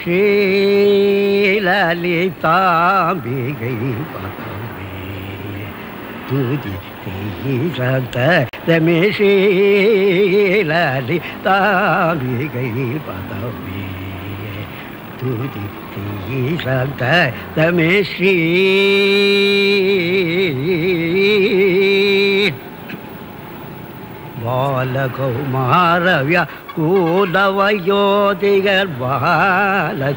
ஸ்ரீலலிதாம்பிகை பதமே துதி தீரதமே ஸ்ரீலலிதாம்பிகை பதமே துதி தீரதமே ஸ்ரீ பாலகௌமாரவ்ய கூலவயோதிகர் பாலகௌமாரவ்ய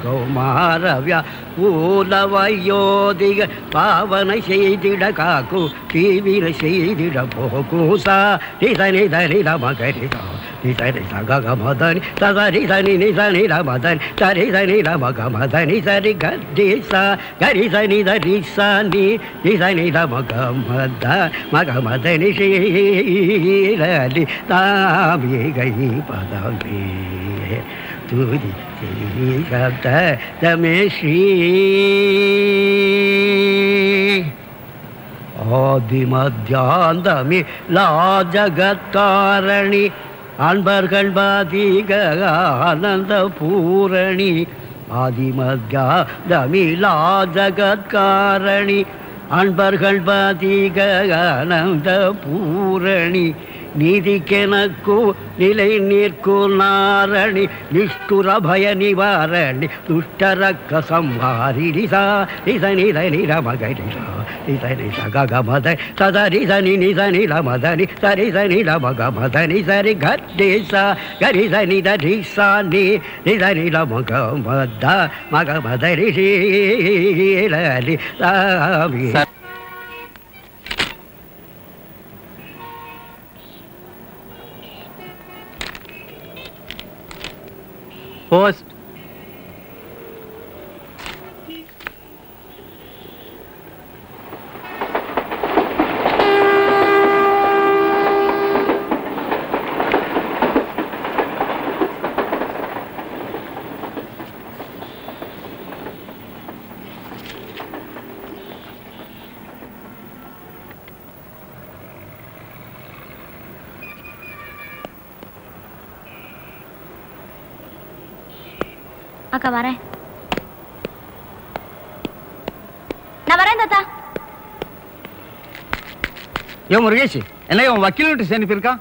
கூலவயோதிகர் பாவனை செய்திட காக்கு தீவிர செய்திட போகூசா நிதனிதனித மகரிதா நிதனி சகமதனி சதரிதனி நிதனிட மதனி சரிதனிட மகமதனி சரி கரிசா கரிசனி தரிசா நீ நிதனிட மகமத மகமதனி ஸ்ரீலலி தாம்பிகை பதமே துதி தீரதமே ஸ்ரீ ஆதிமத்யாந்தமி லா ஜகத்காரணி அன்பர்கள் பாதிக ஆனந்த பூரணி ஆதிமத்யாந்தமி லா ஜகத்காரணி அன்பர்கள் பாதிக ஆனந்த பூரணி நீதிக்கெனக்கு நிலை நிற்கு நாரணி நிஷ்டுர பய நிவாரணி துஷ்டரக்க சம்ஹாரி நிசா நித நித மகரிசா நித நித ககமத சதரிதனி நித நில மதனி சரித நில மகமதனி சரி கரிசா கரித நித ரிசா நீ நித நில மகமத மகமதரி ஸ்ரீலலி தாமி Post. அக்கா வரேன். நான் வரேன் தாத்தா. யோ முருகேஷ், என்ன இவன் வக்கீல் வீட்டு சேர்ந்துருக்கான்?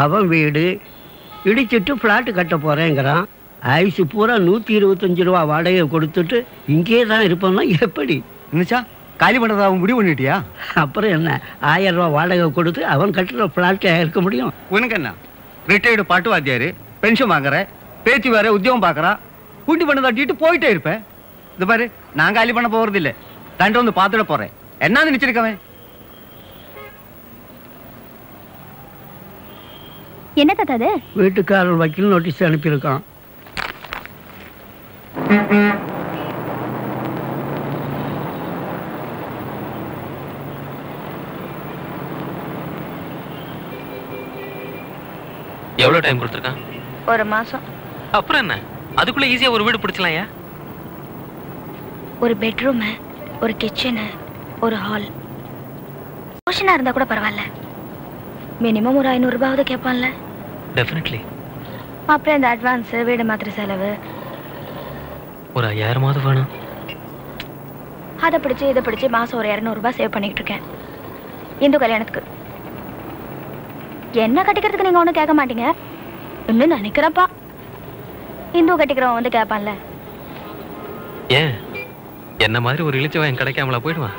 அவன் வீடு இடிச்சிட்டு பிளாட் கட்ட போறேங்கிறான். ஐசு பூரா 125 ரூபா வாடகை கொடுத்துட்டு இங்கே தான் இருப்போம்னா எப்படி? இருந்துச்சா காலி பண்ணுறதா அவன் முடிவு பண்ணிட்டியா? அப்புறம் என்ன, 1000 ரூபா வாடகை கொடுத்து அவன் கட்டுற பிளாட்டை இருக்க முடியும்? உனக்கு என்ன, ரிட்டையர்டு பாட்டு வாத்தியாரு, பென்ஷன் வாங்குற, பேச்சு வேற, உத்தியோகம் பார்க்குறா, கூட்டி பண்ண தட்டிட்டு போயிட்டே இருப்பேன். இது பாரு, நான் காலி பண்ண போறது இல்லை, தண்டு வந்து பார்த்துட போறேன். என்ன நினைச்சிருக்கவன்? என்ன தாத்தா அது? வீட்டுக்காரர் வக்கீல் நோட்டீஸ் அனுப்பியிருக்கான். எவ்வளவு டைம் கொடுத்துருக்கான்? 1 மாசம். அப்புறம் என்ன, அதுக்குள்ள ஈஸியா ஒரு வீடு பிடிச்சலாம். ஒரு பெட்ரூம், ஒரு கிச்சன், ஒரு ஹால். போர்ஷனா இருந்தா கூட பரவாயில்ல, மினிமம் ஒரு 500 ரூபாவது கேட்பான்ல. டெஃபினெட்லி. அப்புறம் இந்த அட்வான்ஸ், வீடு மாத்திர செலவு ஒரு 5000 வேணும். அதை பிடிச்சி இதை பிடிச்சி மாசம் ஒரு 200 ரூபாய் சேவ் பண்ணிட்டு இருக்கேன் இந்து கல்யாணத்துக்கு. என்ன கட்டிக்கிறதுக்கு நீங்க ஒன்றும் கேட்க மாட்டீங்க, இன்னும் நினைக்கிறப்பா. இந்து கட்டிக்கிறவன் வந்து கேட்பான்ல. ஏன் என்ன மாதிரி ஒரு இளிச்சவன் கிடைக்காமலா போயிடுவான்?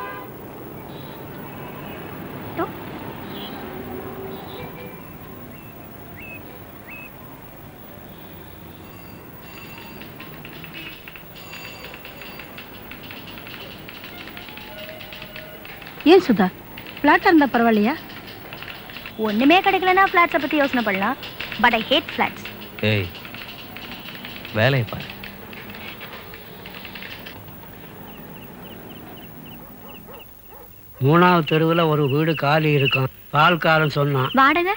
ஏன் சுதா, பிளாட்டா இருந்தா பரவாயில்லையா? ஒண்ணுமே கிடைக்கலன்னா பிளாட்ஸை பத்தி யோசனை பண்ணலாம். But I hate flats. ஏய், வேலையை பாரு. மூணாவது தெருவில் ஒரு வீடு காலி இருக்கும். பால்காரன் சொன்னான். வாடகை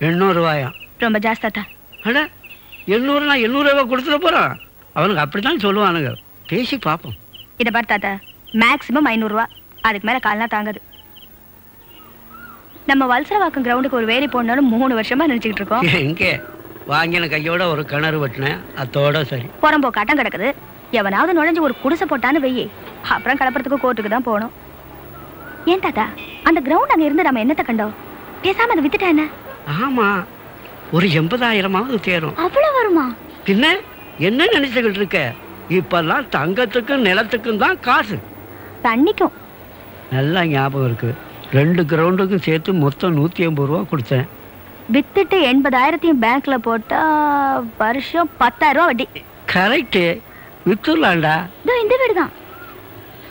800 ரூபாயா? ரொம்ப ஜாஸ்தாத்தா. அட 800 நான் 800 ரூபாய் கொடுத்துட போறான். அவனுக்கு அப்படித்தான் சொல்லுவானுங்க. பேசி பார்ப்போம். இதை பாரு தாத்தா, மேக்ஸிமம் 500 ரூபா, அதுக்கு மேல கால்னா தாங்காது. நம்ம வல்சரவாக்கம் கிரவுண்டுக்கு ஒரு வேலி போடணும்னு 3 வருஷமா நினைச்சுக்கிட்டு இருக்கோம். இங்கே வாங்கின கையோட ஒரு கிணறு வெட்டினேன், அதோட சரி. புறம்போ கட்டம் கிடக்குது, எவனாவது நுழைஞ்சு ஒரு குடிசை போட்டான்னு வெயி, அப்புறம் கலப்புறதுக்கு கோர்ட்டுக்கு தான் போகணும். ஏன் தாத்தா, அந்த கிரவுண்ட் அங்க இருந்து நம்ம என்னத்தை கண்டோம்? பேசாம அதை வித்துட்டா என்ன? ஆமா, ஒரு 80,000 தேரும். அவ்வளவு வருமா? பின்ன என்ன நினைச்சுக்கிட்டு இருக்க? இப்பெல்லாம் தங்கத்துக்கும் நிலத்துக்கும் தான் காசு. தண்ணிக்கும் நல்லா ஞாபகம் இருக்கு. 2 கிரவுண்டுக்கும் சேர்த்து மொத்தம் 150 ரூபா கொடுத்தேன். வித்துட்டு 80,000 பேங்க்ல போட்டா வருஷம் 10,000 ரூபா வட்டி. கரெக்டு, வித்துடலாம்டா. இந்த வீடு தான்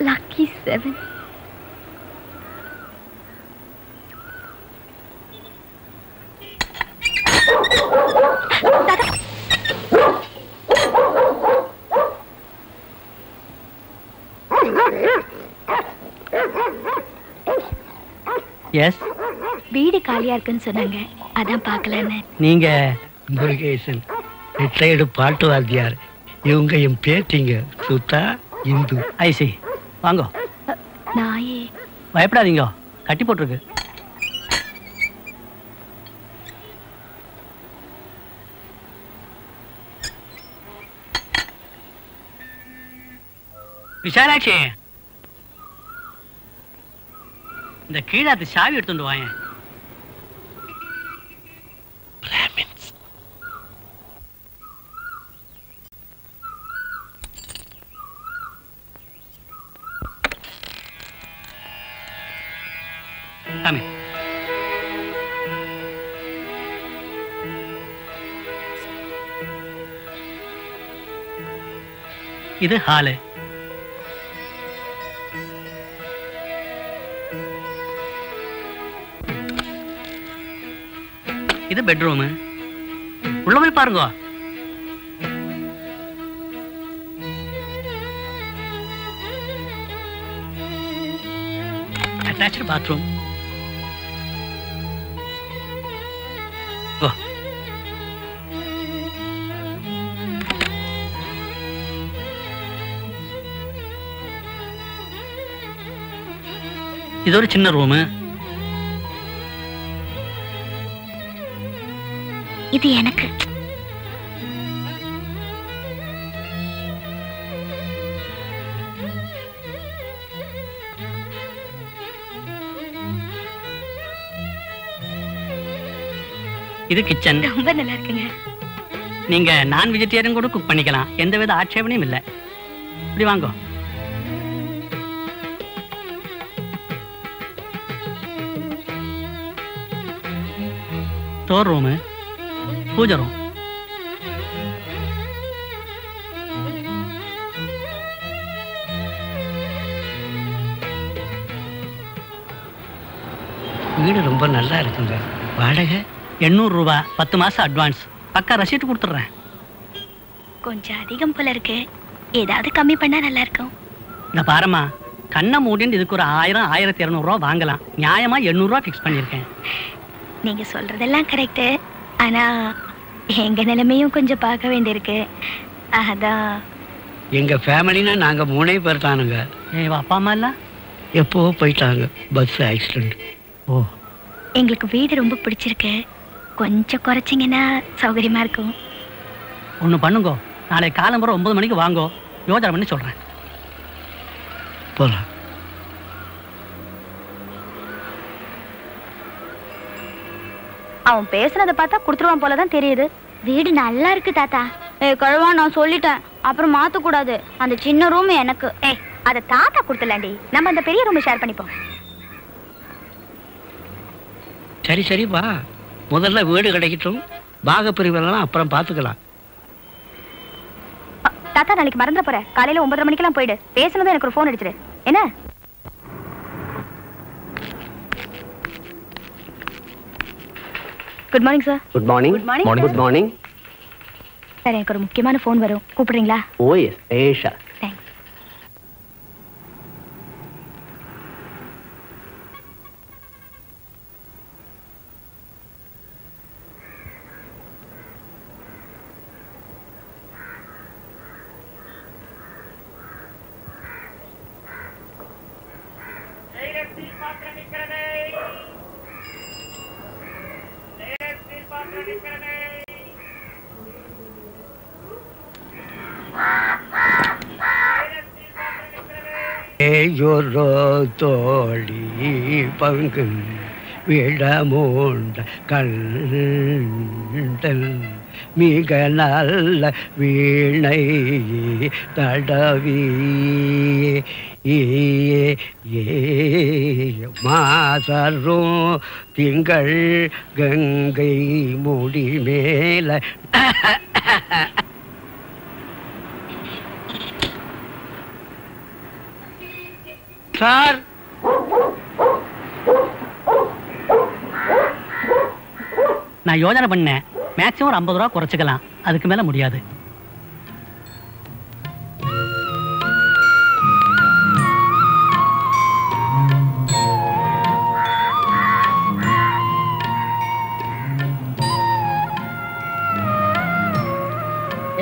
லக்கி 7. எஸ், வீடு காலியா இருக்குன்னு சொன்னாங்க, அதான் பார்க்கலன்னு. நீங்க முருகேசன், ரிட்டையர்டு பாட்டு வாத்தியார். இவங்க என் பேத்திங்க சுத்தா இந்து. ஐசி வாங்க. நாயே பயப்படாதீங்க, கட்டி போட்டிருக்கு. விசாலாட்சி, இந்த கீழாத்து சாவி எடுத்துட்டு வாங்க. சாமி, இது ஹாலு. இது பெட்ரூம். உள்ள போய் பாருங்க. Attached bathroom. இது ஒரு சின்ன ரூமு. இது எனக்கு. இது கிச்சன். ரொம்ப நல்லா இருக்குங்க. நீங்க நான் வெஜிடேரியன் கூட குக் பண்ணிக்கலாம், எந்தவித ஆட்சேபனையும் இல்லை. இப்படி வாங்க. ஸ்டோர் ரூமு, பூஜை ரூம். வீடு ரொம்ப நல்லா இருக்குங்க. வாடகை 800 ரூபா, 10 மாசம் அட்வான்ஸ். பக்கா ரசீட்டு கொடுத்துட்றேன். கொஞ்சம் அதிகம் போல இருக்கு, ஏதாவது கம்மி பண்ணா நல்லா இருக்கும். இந்த பாரம்மா, கண்ணை மூடின்னு இதுக்கு ஒரு 1000, 1200 ரூபா வாங்கலாம். நியாயமா 800 ரூபா ஃபிக்ஸ் பண்ணியிருக்கேன். நீங்க சொல்றதெல்லாம் கரெக்டு, ஆனா எங்க நிலைமையும் கொஞ்சம் பார்க்க வேண்டியிருக்கு. அதான். எங்க ஃபேமிலினா நாங்க 3 பேர் தானுங்க. அப்பா அம்மா இல்ல? எப்போ போயிட்டாங்க, பஸ் ஆக்சிடென்ட். ஓ, எங்களுக்கு வீடு ரொம்ப பிடிச்சிருக்கு, கொஞ்சம் குறைச்சிங்கன்னா சௌகரியமா இருக்கும். ஒன்று பண்ணுங்க, நாளை காலம்புற 9 மணிக்கு வாங்கோ, யோசனை பண்ணி சொல்றேன். போலாம். அவன் பேசுனதை பார்த்தா கொடுத்துருவான் போலதான் தெரியுது. வீடு நல்லா இருக்கு தாத்தா. கழுவா, நான் சொல்லிட்டேன், அப்புறம் மாத்த கூடாது. அந்த சின்ன ரூம் எனக்கு. அதை தாத்தா கொடுத்துலாண்டி, நம்ம அந்த பெரிய ரூம் ஷேர் பண்ணிப்போம். சரி சரி வா, முதல்ல வீடு கிடைக்கட்டும், பாகப்பிரிவெல்லாம் அப்புறம் பார்த்துக்கலாம். தாத்தா, நாளைக்கு மறந்துட போற, காலையில 9:30 மணிக்கெல்லாம் போயிடு. பேசுனதும் எனக்கு ஒரு ஃபோன் அடிச்சிரு என்ன? Good morning sir. Good morning. Good morning. Good morning sir, எனக்கு ஒரு முக்கியமான ஃபோன் வரும், கூப்பிடுறீங்களா? ஓ எஸ், ஏஷா. தேங்க்ஸ். ஏயொரு தோழி பங்கு விடமூண்ட கண்டல் மிக நல்ல வீணை தடவி மாசரும் திங்கள் கங்கை முடி மேல சார் நான் யோசனை பண்ணேன், மேக்ஸிமம் ஒரு 50 ரூபா குறைச்சிக்கலாம், அதுக்கு மேல முடியாது.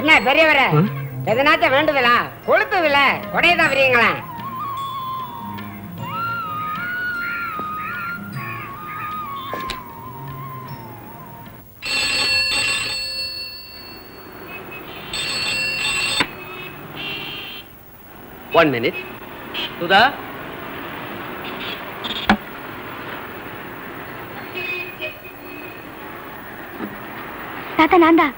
என்ன பெரியவர எதனாச்ச வேண்டுதலா? கொளுத்துதுல உடையதான் வரீங்களா? One minute. Sudha? தாத்தா நான்தா.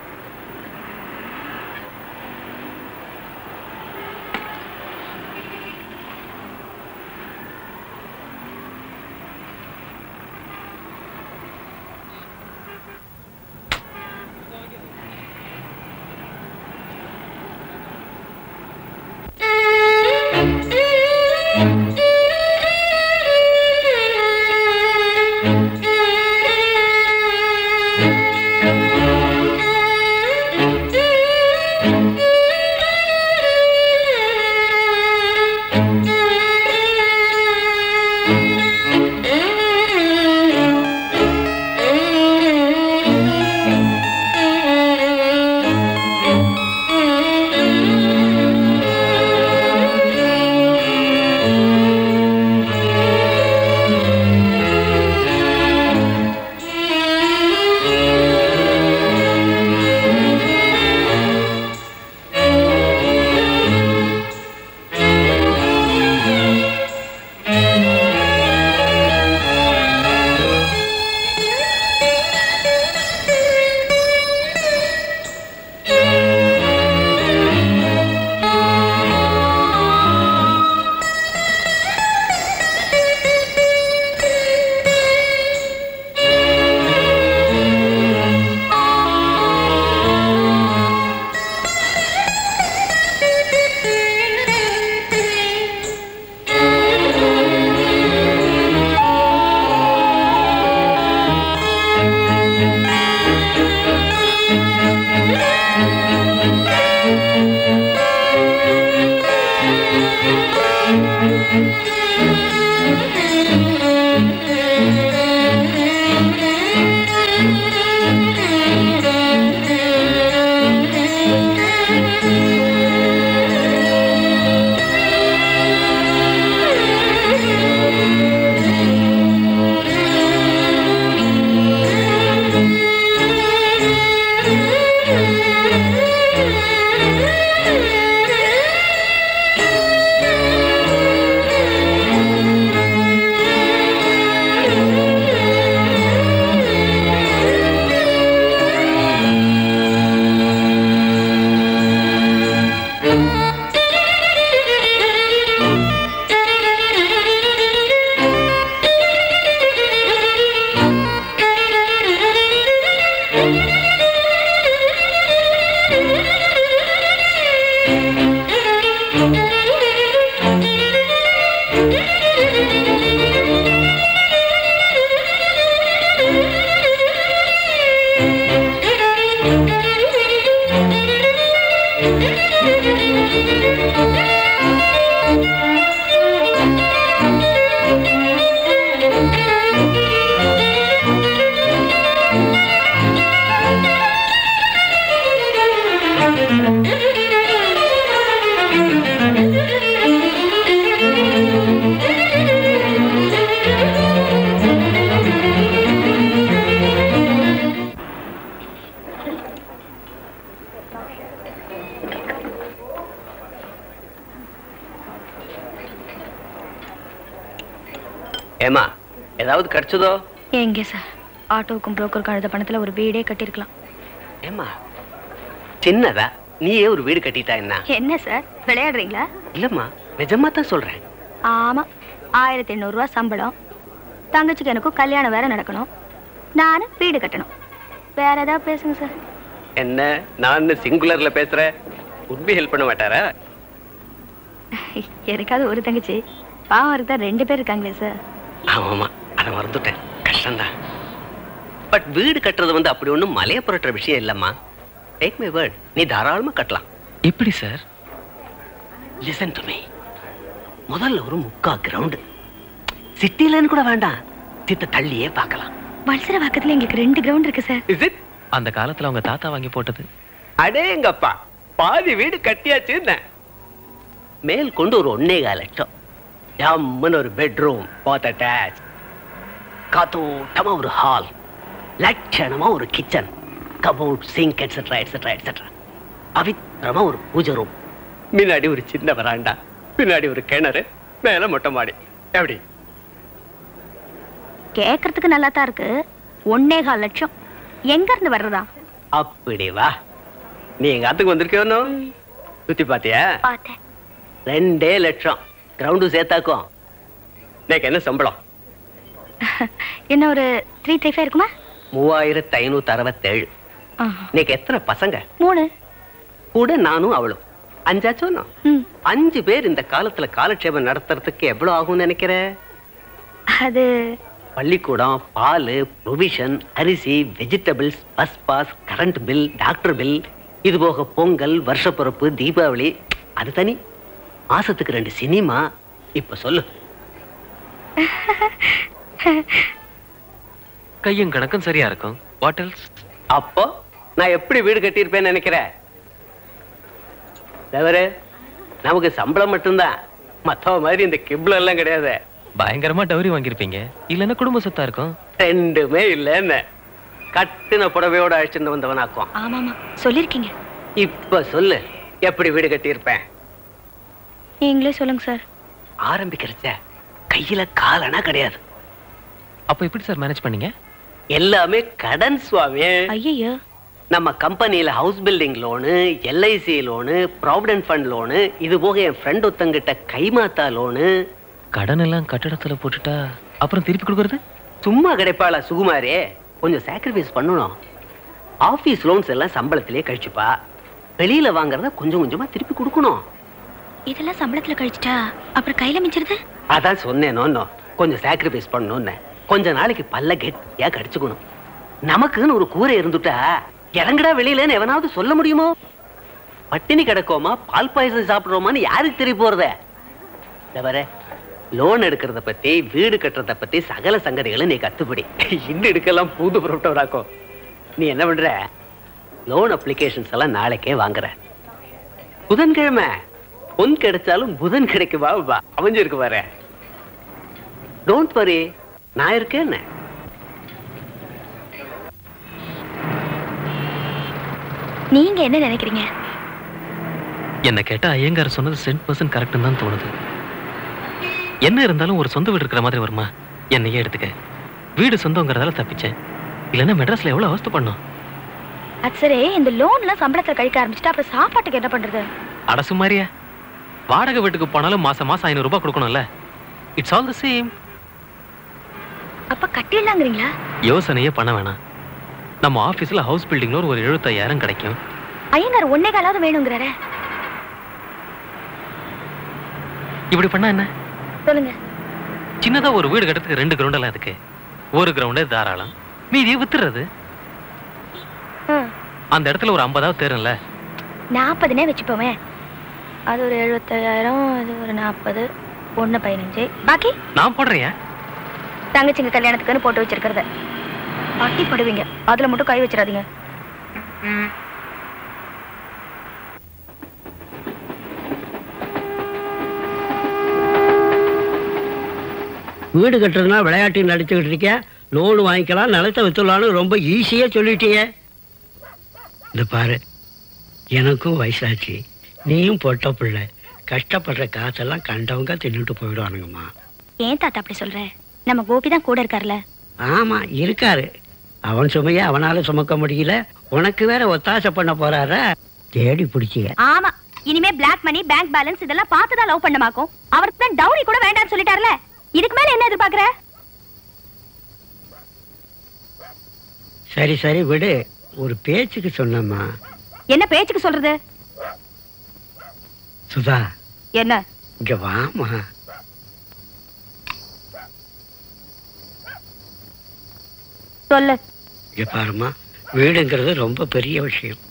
ஏமா ஏதாவது கிடைச்சதோ? எங்கே சார், ஆட்டோவுக்கும் புரோக்கருக்கும் அழுத பணத்துல ஒரு வீடே கட்டியிருக்கலாம். ஏமா சின்னதா நீயே ஒரு வீடு கட்டிட்டா என்ன? என்ன சார் விளையாடுறீங்களா? இல்லம்மா நிஜமா தான் சொல்றேன். ஆமா, 1800 ரூபா சம்பளம், தங்கச்சிக்கு எனக்கும் கல்யாணம் வேற நடக்கணும், நானும் வீடு கட்டணும். வேற ஏதாவது பேசுங்க சார். என்ன நான் சிங்குலர்ல பேசுறேன், உண்மை ஹெல்ப் பண்ண மாட்டாரா? எனக்காவது ஒரு தங்கச்சி, பாவம் இருக்கா 2 பேர் இருக்காங்களே சார். ஆமாமா அதை மறந்துட்டேன், கஷ்டம்தான். பட் வீடு கட்டுறது அப்படி ஒண்ணும் மலைய புரட்டுற விஷயம் இல்லம்மா. டேக் மை வேர்ட், நீ தாராளமா கட்டலாம். எப்படி சார்? Listen to me. முதல்ல ஒரு 3/4 கிரவுண்ட், சிட்டிலன்னு கூட வேண்டாம், சித்த தள்ளியே பார்க்கலாம். வல்சர பக்கத்துல எங்களுக்கு 2 கிரவுண்ட் இருக்கு சார். Is it? அந்த காலத்துல அவங்க தாத்தா வாங்கி போட்டது. அடேங்கப்பா, பாதி வீடு கட்டியாச்சு. மேல் கொண்டு ஒரு 1.25 லட்சம், ஜம்முன்னு ஒரு பெட்ரூம், பாத் அட்டாச், காத்தோட்டமா ஒரு ஹால், லட்சணமா ஒரு kitchen, cupboard, sink etcetera etcetera etcetera. பவித்திரமா ஒரு பூஜை ரூம், முன்னாடி ஒரு சின்ன வராண்டா, பின்னாடி ஒரு கிணறு, மேல மொட்டை மாடி. எப்படி? கேக்குறதுக்கு நல்லா தான் இருக்கு. 1.25 லட்சம் எங்க இருந்து வர்றதா? அப்படி வா, நீ எங்க ஆத்துக்கு வந்திருக்கோ? சுத்தி பாத்தியா? பார்த்தேன். 2 லட்சம் கிரவுண்டு சேர்த்தாக்கும். எனக்கு என்ன சம்பளம்? என்ன ஒரு 335 இருக்குமா? 3567. நீக்கு எத்தனை பசங்க? 3. கூட நானும் அவளும் 5 ஆச்சோம். 5 பேர் இந்த காலத்துல காலட்சேபம் நடத்துறதுக்கு எவ்வளவு ஆகும் நினைக்கிற? அது பள்ளிக்கூடம், பால், ப்ரொவிஷன், அரிசி, vegetables, bus pass, current bill, doctor bill, இது போக பொங்கல், வருஷப்பிறப்பு, தீபாவளி, அது தனி. மாசத்துக்கு 2 சினிமா. இப்ப சொல்லு. கையும் கணக்கும் சரியா இருக்கும். What else? அப்போ நான் எப்படி வீடு கட்டியிருப்பேன்னு நினைக்கிறேன்? தவிர நமக்கு சம்பளம் மட்டும்தான், மத்தவ மாதிரி இந்த கிப்ல எல்லாம் கிடையாது. பயங்கரமா டவுரி வாங்கியிருப்பீங்க, இல்லன்னா குடும்ப சொத்தா இருக்கும். 2மே இல்லன்னு கட்டின புடவையோட அழைச்சிட்டு வந்தவனாக்கும். ஆமாமா சொல்லிருக்கீங்க. இப்ப சொல்லு, எப்படி வீடு கட்டியிருப்பேன்? நீங்களே சொல்லுங்க சார். ஆரம்பிக்கிறச்ச கையில காலனா கிடையாது. அப்ப எப்படி சார் மேனேஜ் பண்ணீங்க? எல்லாமே கடன் சுவாமி. ஐயோ, நம்ம கம்பெனியில house building loan, LIC loan, provident fund loan, இது போக என் ஃப்ரெண்ட் ஒருத்தங்கிட்ட கைமாத்தா லோனு. கடன் எல்லாம் கட்டடத்துல போட்டுட்டா அப்புறம் திருப்பி கொடுக்கறது? சும்மா கிடைப்பாளா சுகுமாரே? கொஞ்சம் சாக்ரிஃபைஸ் பண்ணணும். ஆபீஸ் லோன்ஸ் எல்லாம் சம்பளத்திலே கழிச்சுப்பா, வெளியில வாங்குறத கொஞ்சம் கொஞ்சமா திருப்பி கொடுக்கணும். இதெல்லாம் சம்பளத்துல கழிச்சிட்டா அப்புறம் கையில மிஞ்சிருது. அதான் சொன்னேனோ, கொஞ்சம் சாக்ரிஃபைஸ் பண்ணணும்னு. கொஞ்ச நாளைக்கு பல்ல கெட்டியா கடிச்சுக்கணும். நமக்குன்னு ஒரு கூரை இருந்துட்டா இறங்கடா வெளியிலன்னு எவனாவது சொல்ல முடியுமோ? பட்டினி கிடக்கோமா, பால் பாயசம் சாப்பிடுறோமான்னு யாருக்கு தெரிய போறத? தவிர லோன் எடுக்கிறத பத்தி, வீடு கட்டுறத பத்தி சகல சங்கதிகளும் நீ கத்துப்படி. இன்னும் எடுக்கலாம் புது புரோட்டோராக்கும். நீ என்ன பண்ற? லோன் அப்ளிகேஷன்ஸ் எல்லாம் நாளைக்கே வாங்குற. புதன்கிழமை பொன் கிடைச்சாலும் புதன் கிடைக்குவா அமைஞ்சிருக்கு பாரு. டோன்ட் வரி, நான் இருக்கேன்னு. நீங்க என்ன நினைக்கிறீங்க? என்ன கேட்டா ஐயங்கார் சொன்னது 100% கரெக்ட்னு தான் தோணுது. என்ன இருந்தாலும் ஒரு சொந்த வீடு இருக்கிற மாதிரி வருமா? என்னையே எடுத்துக்க. வீடு சொந்தங்கிறதால தப்பிச்சேன், இல்லைன்னா மெட்ராஸ்ல எவ்வளவு அவஸ்தை பண்ணோம். அது சரி, இந்த லோன்லாம் சம்பளத்துல கழிக்க ஆரம்பிச்சுட்டா அப்புறம் சாப்பாட்டுக்கு என்ன பண்றது? அடசு மாதிரியா, வாடகை வீட்டுக்கு போனாலும் மாசம் மாசம் 500 ரூபாய் கொடுக்கணும்ல. It's all the same. அப்ப கட்டிடலாங்கிறீங்களா? யோசனையே பண்ண வேணாம். நம்ம ஆபீஸ்ல ஹவுஸ் பில்டிங்ல ஒரு 75,000 கிடைக்கும். ஐயங்கார் 1.25 வேணுங்கிறாரே. இப்படி பண்ணா என்ன? சொல்லுங்க. சின்னதா ஒரு வீடு கட்டுறதுக்கு 2 கிரவுண்ட் எல்லாம் இருக்கு. ஒரு கிரவுண்டே தாராளம், மீதியை வித்துறது. அந்த இடத்துல ஒரு 50,000 தேரும்ல. 40னே வச்சுப்போமே. அது ஒரு 75,000, அது ஒரு 40, 1.15, பாக்கி நான் போடுறேன். தங்கச்சிங்க கல்யாணத்துக்குன்னு போட்டு வச்சிருக்கிறத பட்டி படுவீங்க, அதுல மட்டும் கை வச்சிடாதீங்க. வீடு கட்டுறதுனா விளையாட்டு நடிச்சுக்கிட்டு இருக்க. லோனு வாங்கிக்கலாம், நிலத்தை வித்துலான்னு ரொம்ப ஈஸியா சொல்லிட்டீங்க. இந்த பாரு, எனக்கும் வயசாச்சு, நீயும் பொட்ட பிள்ளை. கஷ்டப்படுற காசெல்லாம் கண்டவங்க தின்னுட்டு போயிடுவானுங்கம்மா. ஏன் தாத்தா அப்படி சொல்ற? நம்ம கோபி தான் கூட இருக்கார்ல. ஆமா இருக்காரு. அவன் சுமைய அவனால சுமக்க முடியல, உனக்கு வேற ஒத்தாசை பண்ண போறாரா? தேடி பிடிச்சிய. ஆமா, இனிமே பிளாக் மணி, பேங்க் பேலன்ஸ் இதெல்லாம் பார்த்துதான் லவ் பண்ணமாக்கும். அவருக்கு தான் டவுரி கூட வேண்டாம்னு சொல்லிட்டார்ல. இதுக்கு மேல என்ன எதிர்பார்க்கற? சரி சரி விடு, ஒரு பேச்சுக்கு சொன்னம்மா. என்ன பேச்சுக்கு சொல்றது? சுதா, என்ன? இங்க வாமா. சொல்லு. இங்க பாருமா, வீடுங்கிறது ரொம்ப பெரிய விஷயம்.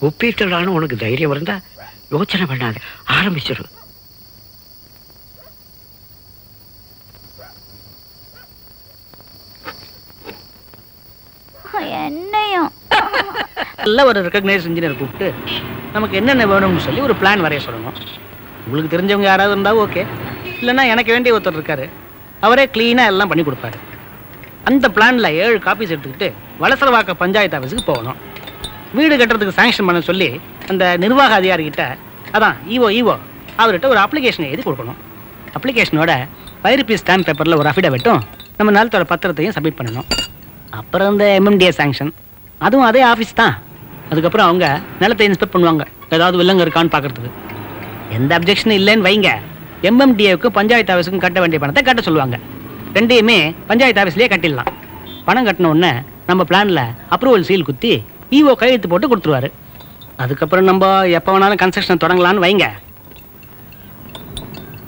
ஒப்பீட்டலான உனக்கு தைரியம் இருந்தா யோசனை பண்ணாத, ஆரம்பிச்சிரு. என்னையும் நல்ல ஒரு ரெகக்னைஸ் இன்ஜினியர் கூப்பிட்டு நமக்கு என்னென்ன வேணும்னு சொல்லி ஒரு பிளான் வரைய சொல்லணும். உங்களுக்கு தெரிஞ்சவங்க யாராவது இருந்தால் ஓகே, இல்லைன்னா எனக்கு வேண்டிய ஒருத்தர் இருக்காரு, அவரே க்ளீனாக எல்லாம் பண்ணி கொடுப்பாரு. அந்த பிளானில் 7 காப்பீஸ் எடுத்துக்கிட்டு வலசரவாக்க பஞ்சாயத்து ஆஃபீஸுக்கு போகணும். வீடு கட்டுறதுக்கு சாங்ஷன் பண்ண சொல்லி அந்த நிர்வாக அதிகாரிகிட்ட, அதான் ஈஓ அவர்கிட்ட ஒரு அப்ளிகேஷன் எழுதி கொடுக்கணும். அப்ளிகேஷனோட பைரப்பி ஸ்டாம்ப் பேப்பரில் ஒரு அஃபிடவிட்டும் நம்ம நிலத்தோட பத்திரத்தையும் சப்மிட் பண்ணணும். அப்புறம் இந்த MMDA சாங்ஷன், அதுவும் அதே ஆஃபீஸ் தான். அதுக்கப்புறம் அவங்க நிலத்தை இன்ஸ்பெக்ட் பண்ணுவாங்க, ஏதாவது வில்லங்க இருக்கான்னு பார்க்கறதுக்கு. எந்த அப்ஜெக்ஷனும் இல்லைன்னு வைங்க, MMDAவுக்கு பஞ்சாயத்து ஆஃபீஸுக்கும் கட்ட வேண்டிய பணத்தை கட்ட சொல்லுவாங்க. ரெண்டையுமே பஞ்சாயத்து ஆஃபீஸ்லேயே கட்டிடலாம். பணம் கட்டின உடனே நம்ம பிளானில் அப்ரூவல் சீல் குத்தி ஈஓ கையெழுத்து போட்டு கொடுத்துருவாரு. அதுக்கப்புறம் நம்ம எப்போ வேணாலும் கன்ஸ்ட்ரக்ஷன் தொடங்கலான்னு வைங்க.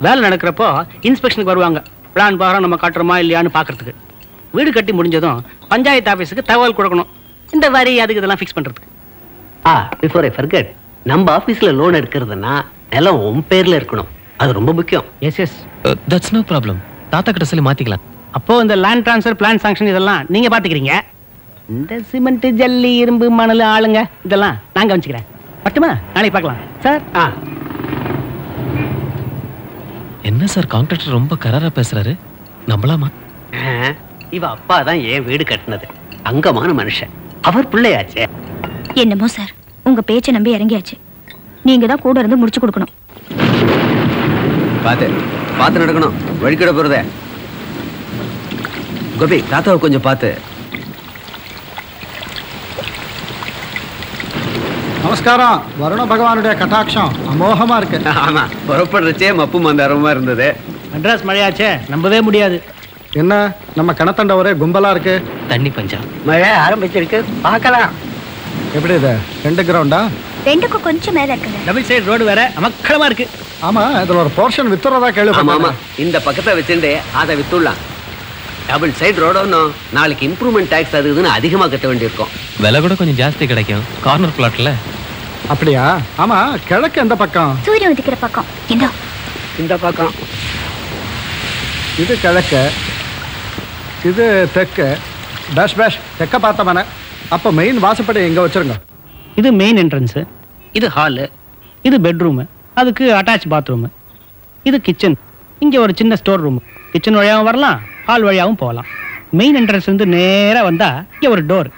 வேலை நடக்கிறப்போ இன்ஸ்பெக்ஷனுக்கு வருவாங்க, பிளான் பாரம் நம்ம காட்டுறோமா இல்லையான்னு பார்க்கறதுக்கு. வீடு கட்டி முடிஞ்சதும் பஞ்சாயத்து ஆஃபீஸுக்கு தகவல் கொடுக்கணும், இந்த வரி அதுக்கு இதெல்லாம் ஃபிக்ஸ் பண்ணுறதுக்கு. பிஃபோர் ஐ ஃபர்கெட், நம்ம ஆஃபீஸில் லோன் எடுக்கிறதுனா நிலம் உன் பேரில் இருக்கணும், அது ரொம்ப முக்கியம். Yes that's no problem. தாத்தா கிட்ட சொல்லி மாத்திக்கலாம். அப்போ இந்த லேண்ட் ட்ரான்ஸ்ஃபர், பிளான் சாங்ஷன் இதெல்லாம் நீங்க பாத்துக்கிறீங்க. இந்த சிமெண்ட், ஜல்லி, இரும்பு, மணல், ஆளுங்க இதெல்லாம் நான் கவனிச்சுக்கிறேன். மட்டுமா? நாளைக்கு பார்க்கலாம் சார். என்ன சார் கான்ட்ராக்டர் ரொம்ப கராரா பேசுறாரு, நம்பலாமா? இவ அப்பா தான் ஏன் வீடு கட்டினது, அங்கமான மனுஷன், அவர் பிள்ளையாச்சே. என்னமோ சார், உங்க பேச்சை நம்பி இறங்கியாச்சு. நீங்க தான் கூட இருந்து முடிச்சு கொடுக்கணும். பார்த்து நடக்கணும், வழிக்கிட போறதே. கோபி, தாத்தாவை கொஞ்சம் பார்த்து. நமஸ்காரம். வருண பகவானுடைய கட்டாட்சம் அமோகமா இருக்கு. ஆமா, புறப்படுறச்சே மப்பு மந்தாரமா இருந்தது. மெட்ராஸ் மழையாச்சே, நம்பவே முடியாது. என்ன நம்ம கிணத்தண்ட ஒரே கும்பலா இருக்கு. தண்ணி பஞ்சம். மழை ஆரம்பிச்சிருக்கு, பார்க்கலாம். எப்படி இது 2 கிரவுண்டா? 2க்கும் கொஞ்சம் மேல இருக்குங்க. டபுள் சைடு ரோடு வேற அமக்கலமா இருக்கு. ஆமா, இதுல ஒரு போர்ஷன் வித்துறதா ஆமா கேள்விப்பட்டேன். இந்த பக்கத்தை வச்சுட்டு அதை வித்துடலாம். டபுள் சைடு ரோடோன்னும் நாளைக்கு இம்ப்ரூவ்மெண்ட் டாக்ஸ் அது இதுன்னு அதிகமாக கட்ட வேண்டியிருக்கும். விலை கூட கொஞ்சம் ஜாஸ்தி கிடைக்கும் கார்னர் பிளாட்ல. அப்படியா? ஆமா, கிழக்கு எந்த பக்கம்? சூரியன் உதிக்கிற பக்கம். இந்த பக்கம். இது கிழக்கு, இது தெற்கு. பேஷ் பேஷ், தெற்க பார்த்தவன. அப்போ மெயின் வாசப்படி எங்க வச்சிருங்க. இது மெயின் என்ட்ரன்ஸு, இது ஹாலு, இது பெட்ரூமு, அதுக்கு அட்டாச் பாத்ரூமு, இது கிச்சன், இங்கே ஒரு சின்ன ஸ்டோர் ரூமு. கிச்சன் வழியாகவும் வரலாம், ஹால் வழியாகவும் போகலாம். மெயின் என்ட்ரன்ஸ் வந்து நேராக வந்தால் இங்கே ஒரு டோர்,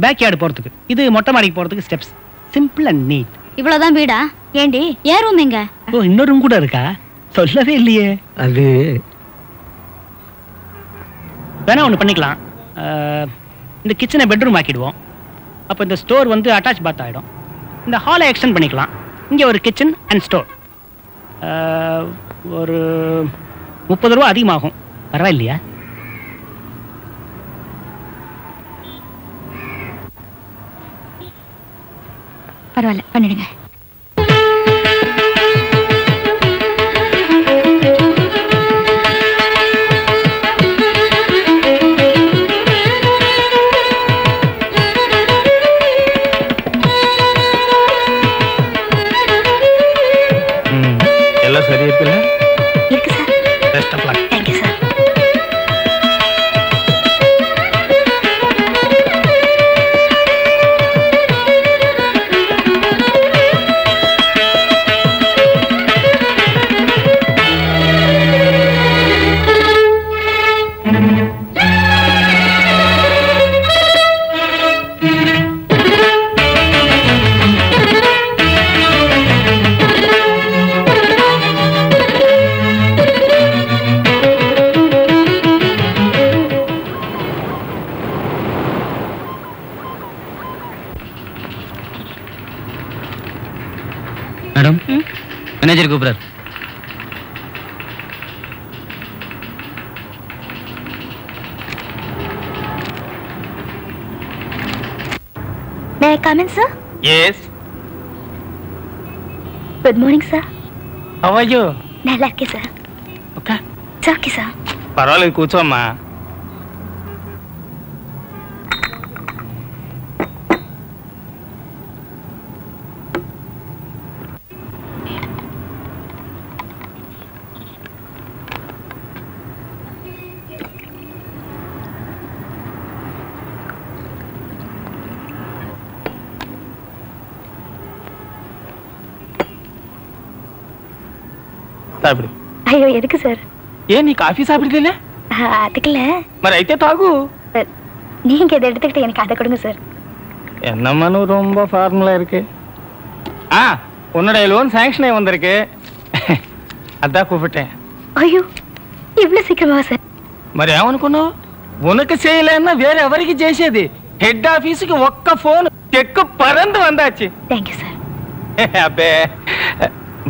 பேக் யார்டு போகிறதுக்கு. இது மொட்டை மாடிக்கு போகிறதுக்கு ஸ்டெப்ஸ். Simple and NEET. இவ்வளவுதான் வீடா? ஏண்டி, ஏன் ரூம் எங்க? ஓ, இன்னொரு ரூம் கூட இருக்கா? சொல்லவே இல்லையே. அது வேணா ஒன்று பண்ணிக்கலாம், இந்த கிச்சனை பெட்ரூம் ஆக்கிடுவோம். அப்போ இந்த ஸ்டோர் வந்து அட்டாச் பாத் ஆகிடும். இந்த ஹாலை எக்ஸ்டெண்ட் பண்ணிக்கலாம். இங்கே ஒரு கிச்சன் அண்ட் ஸ்டோர். ஒரு 30 ரூபா அதிகமாகும், பரவாயில்லையா? பரவாயில்ல, பண்ணிடுங்க. எல்லாம் சரி இருக்குல்ல? இருக்கு sir. Best of luck. Thank you sir. வாத்தியார் கூப்பிடுறாரு. May I come in, sir? Yes. Good morning, sir. How are you? நல்லா இருக்கேன் சார். Okay. Okay sir. பரவாயில்ல, கூச்சோம்மா. సాపిడు. అయ్యో ఎదుకు సార్? ఏ నీ కాఫీ సాపిడలే? அதுக்குல. మరి అయితే తాగు. நீங்க இதை எடுத்துக்கிட்டு எனக்கு அதை கொடுங்க சார். என்னம்மா நீ ரொம்ப ஃபார்முலா இருக்கு. உன்னோட லோன் சாங்ஷன் ஆகி வந்திருக்கு. அதான் கூப்பிட்டேன். ஐயோ இவ்வளவு சீக்கிரமா சார்? మరి ఏమనుకున్నావు? உனக்கு செய்யலன்னா வேற ఎవరికి చేసేది? హెడ్ ఆఫీస్కి ఒక్క ఫోన్ చెక్ పరందు వందాச்சு. Thank you sir. అబ్బే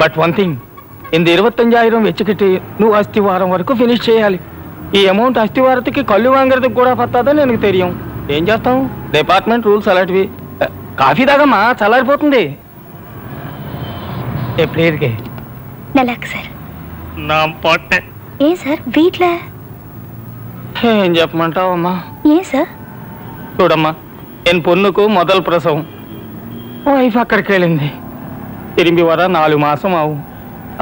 బట్ వన్ థింగ్, இந்த 25,000 வச்சுக்கிட்டு నువ్వు అస్థివారం వరకు ఫినిష్ చేయాలి. ఈ అమౌంట్ అస్థివారத்துக்கு కళ్ళు వాంగறதுக்கு కూడా పడతాదని నాకు తెలియం. ఏం చేస్తాం? డిపార్ట్మెంట్ రూల్స్ అలాంటివి. కాఫీ తాగమ్మా, చల్లారిపోతుంది. எப்படி இருக்கு? நல்லா இருக்கு சார். நான் போட்டேன். ஏன் சார் வீட்ல? ఏం చెప్పమంటావమ్మా? ஏன் சார்? చూడమ్మా, என் பொண்ணுக்கு முதல் பிரசவம். వైఫ్ అక్కడికి వెళ్ళింది. తిరిగి వర 4 మాసం ఆవు.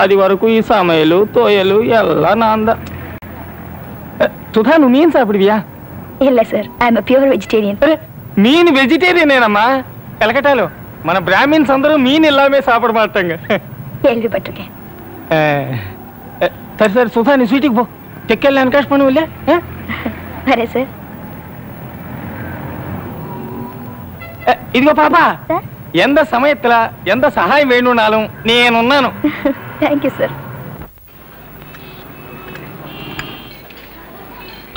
అది వరకు ఈ సமையலு తోయలు எல்லாம் நான் தான். சுதா, నువ్వు மீன் சாப்பிடுவியா? இல்ல sir, I am a pure vegetarian. மீன் வெஜிடேரியனேனம்மா? கலக்கட்டாலோ మన బ్రాహ్మిన్స్ అందరూ மீன் எல்லாமே சாப்பிட மாட்டாங்க. கேள்விப்பட்டிருக்கேன். சரி சரி சுதா, நீ ஸ்வீட்டுக்கு போ. செக் எல்லாம் என்கேஷ் பண்ணுவில்ல? வரேன் சார். ఇదిగో పాపా, எந்த சமயத்துல எந்த சகாயம் வேணும்னாலும் நீ ఉన్నాను. Thank you sir.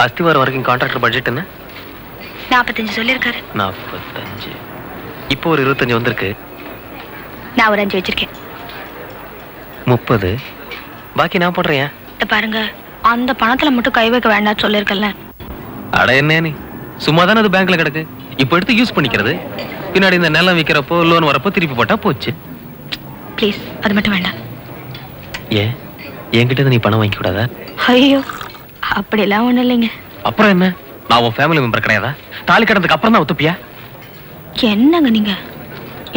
அஸ்திவாரம் வரைக்கும் கான்ட்ராக்டர் பட்ஜெட் என்ன? 45 சொல்லியிருக்காரு. 45. இப்போ ஒரு 25 வந்திருக்கு. நான் ஒரு 5 வச்சிருக்கேன். 30. பாக்கி நான் போடுறேன். இத பாருங்க, அந்த பணத்துல மட்டும் கை வைக்க வேண்டாம் சொல்லிருக்கல. அட என்ன நீ, சும்மா தானே அது பேங்க்ல கிடக்கு. இப்போ எடுத்து யூஸ் பண்ணிக்கிறது. பின்னாடி இந்த நிலம் விற்கிறப்போ லோன் வரப்போ திருப்பி போட்டா போச்சு. ப்ளீஸ் அது மட்டும் வேண்டாம். ஏன் என்கிட்ட நீ பணம் வாங்கி கூடாதா? ஐயோ அப்படிலாம் ஒண்ணும் இல்லைங்க. அப்புறம் என்ன, நான் உன் ஃபேமிலி மெம்பர் கிடையாதா? தாலி கடந்ததுக்கு அப்புறம் தான் ஒத்துப்பியா? என்னங்க நீங்க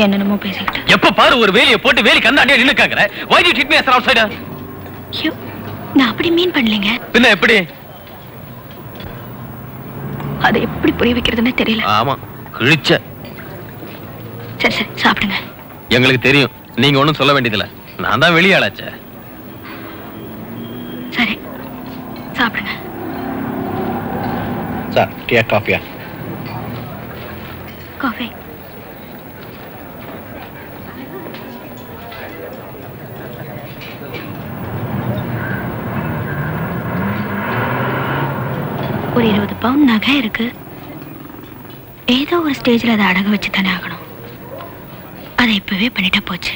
என்னென்னமோ பேசிக்கிட்டு. எப்ப பாரு ஒரு வேலையை போட்டு வேலி கந்தாண்டியா நின்னுக்காங்கற. why did you hit me as an outsider? ஐயோ நான் அப்படி மீன் பண்ணலங்க. பின்ன எப்படி? அதை எப்படி புரிய வைக்கிறதுன்னு தெரியல. ஆமா கிழிச்ச. சரி சரி சாப்பிடுங்க. எங்களுக்கு தெரியும், நீங்க ஒண்ணும் சொல்ல வேண்டியதில்லை. நான் தான் வெளியாளாச்சே. சரி சாப்பிடுங்க. சார் டீ காஃபியா? காஃபி. ஒரு 20 பவுண்ட் நகை இருக்கு. ஏதோ ஒரு ஸ்டேஜ்ல அதை அடகு வச்சு தானே ஆகணும். அதை இப்பவே பண்ணிட்டா போச்சு.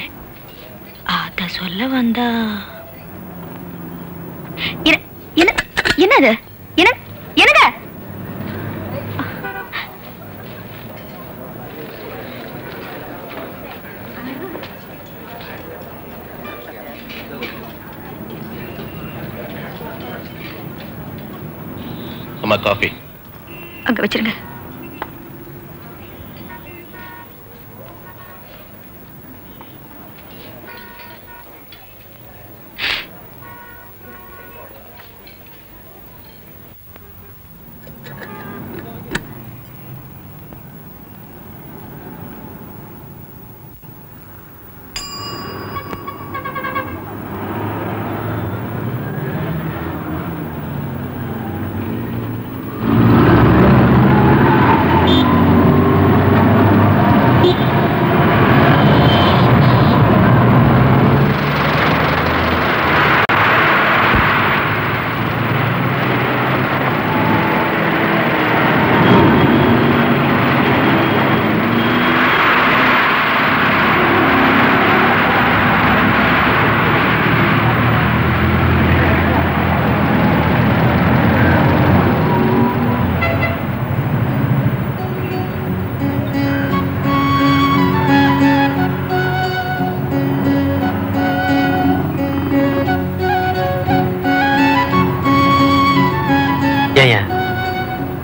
அத சொல்ல வந்தா என்னது என்னங்க? அம்மா காஃபி அங்க வச்சிருங்க.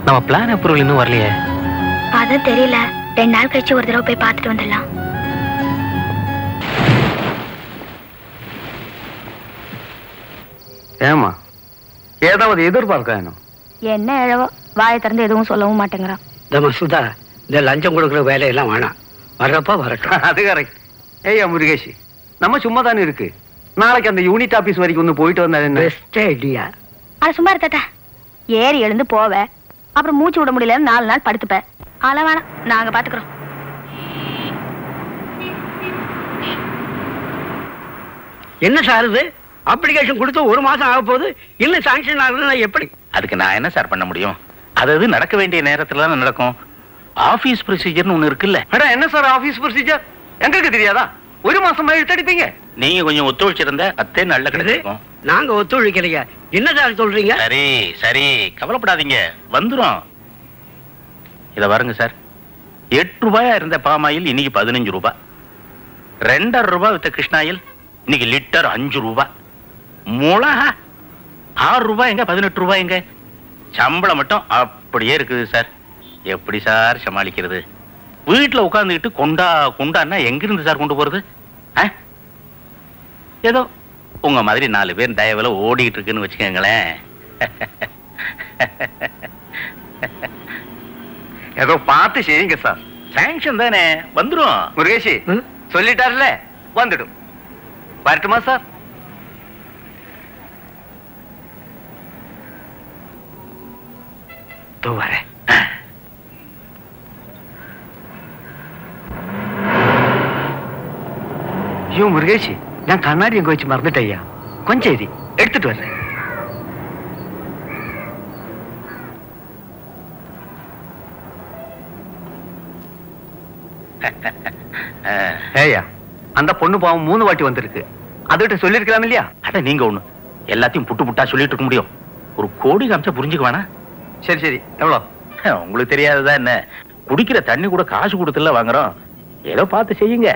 நம்ம பிளான் அப்ரூவல் இன்னும் வரலையே. அது தெரியல. 2 நாள் கழிச்சு ஒரு தடவை போய் பார்த்துட்டு வந்துடலாம். ஏமா ஏதாவது எதிர்பார்க்க என்ன எழவோ வாயை திறந்து எதுவும் சொல்லவும் மாட்டேங்கிறான். இந்த சுதா, இந்த லஞ்சம் கொடுக்குற வேலையெல்லாம் வேணாம், வர்றப்ப வரட்டும். அது கரெக்ட். ஏய்யா முருகேஷ், நம்ம சும்மா தானே இருக்கு. நாளைக்கு அந்த யூனிட் ஆபீஸ் வரைக்கும் ஒன்று போயிட்டு வந்தா என்ன? Best idea. அது சும்மா இருத்தாத்தா. ஏறி எழுந்து போவ, அப்புறம் மூச்சு விட முடியல 4 நாள் படுத்துப்ப. அதெல்லாம் வேணாம், நாங்க பாத்துக்கிறோம். என்ன சார் இது? அப்ளிகேஷன் கொடுத்து 1 மாசம் ஆக போகுது, இன்னும் சாங்ஷன் ஆகுதுன்னா எப்படி? அதுக்கு நான் என்ன சார் பண்ண முடியும்? அது நடக்க வேண்டிய நேரத்துல தான் நடக்கும். ஆபீஸ் ப்ரொசீஜர்னு ஒண்ணு இருக்குல்ல. என்ன சார் ஆபீஸ் ப்ரொசீஜர்? எங்களுக்கு தெரியாதா? 1 மாசமா எடுத்தடிப்பீங்க. நீங்க கொஞ்சம் ஒத்துழைச்சிருந்த 10 நாள்ல கிடைக்கும். நாங்க ஒத்துழைக்கிறீங்க. என்ன சார் சொல்றீங்க? சரி சரி, கவலைப்படாதீங்க, வந்துரும். இத பாருங்க சார், 8 ரூபாயா இருந்த பாமாயில் இன்னைக்கு 15 ரூபாய். 2.5 ரூபாய் வித்த கிருஷ்ணாயில் இன்னைக்கு லிட்டர் 5 ரூபாய். மிளகா 6 ரூபாய் எங்க 18 ரூபாய் எங்க? சம்பளம் மட்டும் அப்படியே இருக்குது சார். எப்படி சார் சமாளிக்கிறது? வீட்டுல உட்கார்ந்துக்கிட்டு கொண்டா கொண்டான்னா எங்கிருந்து சார் கொண்டு போறது? ஏதோ உங்க மாதிரி 4 பேர் தயவுல ஓடிட்டு இருக்குன்னு வச்சுக்கோங்களேன். ஏதோ பார்த்து செய்யுங்க சார். சாங்ஷன் தானே, வந்துரும். முருகேஷ் சொல்லிட்டார்ல, வந்துடும். வரட்டுமா சார்? வரேன். ஐயோ முருகேஷ், நான் கண்ணாடி எங்க வச்சு மறந்துட்டேயா. கொஞ்சம் இரு, எடுத்துட்டு வர்றேன். ஏய்யா, அந்த பொண்ணு பாவம் 3 வாட்டி வந்திருக்கு. அதுகிட்ட சொல்லிருக்கலாம் இல்லையா? அட நீங்க ஒண்ணு எல்லாத்தையும் புட்டு புட்டா சொல்லிட்டு இருக்க முடியும். ஒரு கோடி காமிச்சா புரிஞ்சுக்க வேணா? சரி சரி, எவ்வளோ? உங்களுக்கு தெரியாததா என்ன? குடிக்கிற தண்ணி கூட காசு கொடுத்துல வாங்குறோம். ஏதோ பார்த்து செய்யுங்க.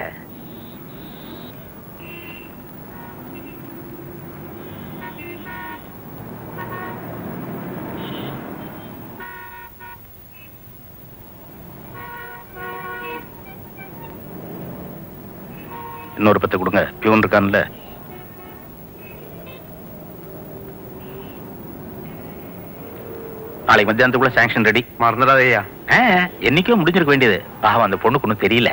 இன்னொரு 10 கொடுங்க, பியூன் இருக்கான்ல. நாளைக்கு மத்தியானத்துக்குள்ள சாங்ஷன் ரெடி. மறந்துடாதேயா. என்னைக்கோ முடிஞ்சிருக்க வேண்டியது. பாவம் அந்த பொண்ணுக்கு ஒன்றும் தெரியல.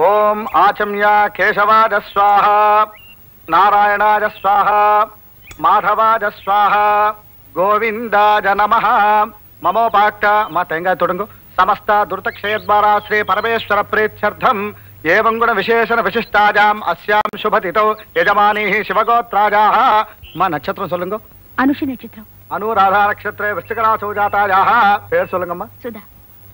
ஓம் ஆச்சம்யா கேசவாஜ ஸ்வாஹா, நாராயணாஜ ஸ்வாஹா, மாதவாஜ ஸ்வாஹா, கோவிந்தாஜ நமஹ. மமோபாக்ட தேங்காய் தொடங்கு. சமஸ்த துர்தக்ஷேத்வாரா ஸ்ரீ பரமேஸ்வர பிரேத்யர்த்தம் ஏவம் குண விசேஷண விசிஷ்டாஜாம் அஸ்யாம் சுபதிதோ யஜமானிஹி சிவகோத்ராஜாஹ. நட்சத்திரம் சொல்லுங்க. அனுஷ நட்சத்திரம். அனுராதா நட்சத்திரே விருச்சிகராசோ ஜாதாயாஹ. பேர் சொல்லுங்கம்மா. சுதா.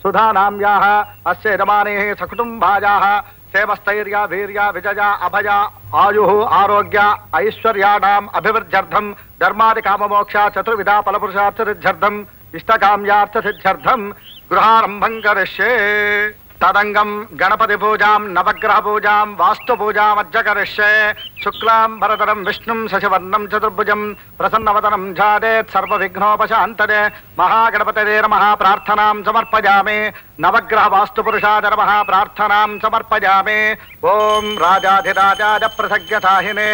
சுதா நாம்யாஹ அஸ்ய யஜமானிஹி சகுடும்பாஜாஹ சேமஸ்தைர்யா வீர்யா விஜயா அபயா ஆயுः ஆரோக்ய ஐஸ்வர்யாணாம் அபிவிருத்தியர்த்தம் தர்மாதி காமமோக்ஷ சதுர்விதா பலபுருஷார்த்த சித்தியர்த்தம் இஷ்டகாம்யார்த்த சித்தியர்த்தம் गृहारंभं करिष्ये. तदंगम गणपति पूजां नवग्रह पूजां वास्तु पूजामज्ज करिष्ये. शुक्लां भरतरं विष्णुं शशिवर्णं चतुर्भुजं प्रसन्नवदनं ध्यायेत् सर्वविघ्नोपशान्तये. महागणपतये नमः प्रार्थनां समर्पयामि. नवग्रह वास्तुपुरुषाय नमः प्रार्थनां समर्पयामि. ओं राजाधिराजाय प्रसज्ञताहिने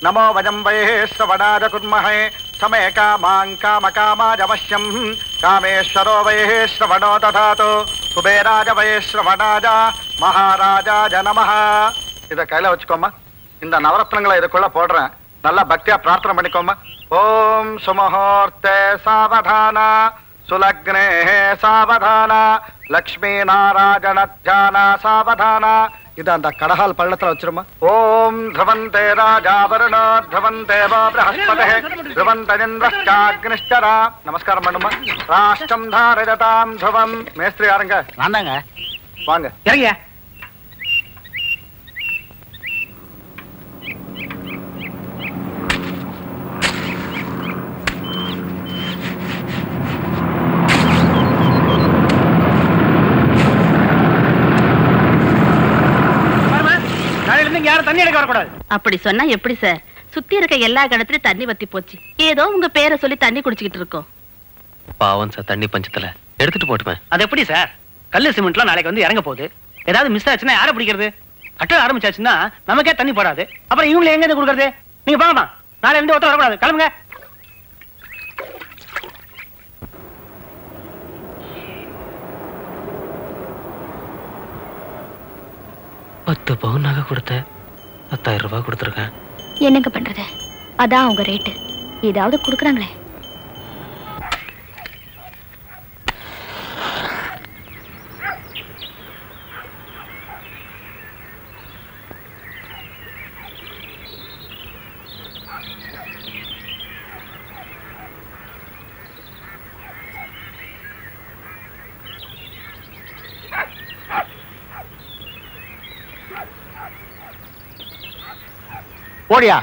नमो वयं वै श्रवणाय कुर्महे. समे कामां कामकामाजमश्यं कामेश्वरो वै श्रवणो दधातु. कुबेराज वै श्रवणाज महाराजाज நமஹ. இத கையில வச்சுக்கோமா. இந்த நவரத்னங்களை இதுக்குள்ள போடுறேன். நல்லா பக்தியா பிரார்த்தனை பண்ணிக்கோமா. ஓம் சுமுகூர்த்தே சாவதான சுலக்னே சாவதான லக்ஷ்மி நாராயண தியான சாவதான. இது அந்த கடகால் பள்ளத்துல வச்சிருமா. ஓம் த்ருவந்தே ராஜாவருணோ த்ருவந்தே பிரஹஸ்பதே த்ருவந்தேந்திரஷ்டாக்னிஷ்டரா. நமஸ்காரம் பண்ணுமா. ராஷ்டிரம் தாரஜதாம் த்ருவம். மேஸ்திரி யாருங்க? நான்தாங்க. வாங்க இறங்கியா. அப்படி சொன்னா எப்படி சார்? சுத்தி இருக்க எல்லா கிணத்துலயும் தண்ணி வத்தி போச்சு. ஏதோ உங்க பேரை சொல்லி தண்ணி குடிச்சுக்கிட்டு இருக்கோம். பாவம் சார், தண்ணி பஞ்சத்துல எடுத்துட்டு போட்டுமே. அது எப்படி சார்? கல்லு சிமெண்ட்லாம் நாளைக்கு வந்து இறங்க போகுது. ஏதாவது மிஸ் ஆச்சுன்னா யாரை பிடிக்கிறது? கட்ட ஆரம்பிச்சாச்சுன்னா நமக்கே தண்ணி போடாது. அப்புறம் இவங்களை எங்க இருந்து கொடுக்கறது? நீங்க பாங்கம்மா, நாளை இருந்து ஒருத்தர் வரக்கூடாது, கிளம்புங்க. $10 பவுன் நகை கொடுத்த 10,000 ரூபாய் கொடுத்துருக்கேன். என்னங்க பண்றது? அதான் அவங்க ரேட்டு. ஏதாவது கொடுக்குறாங்களே. ஓடியா.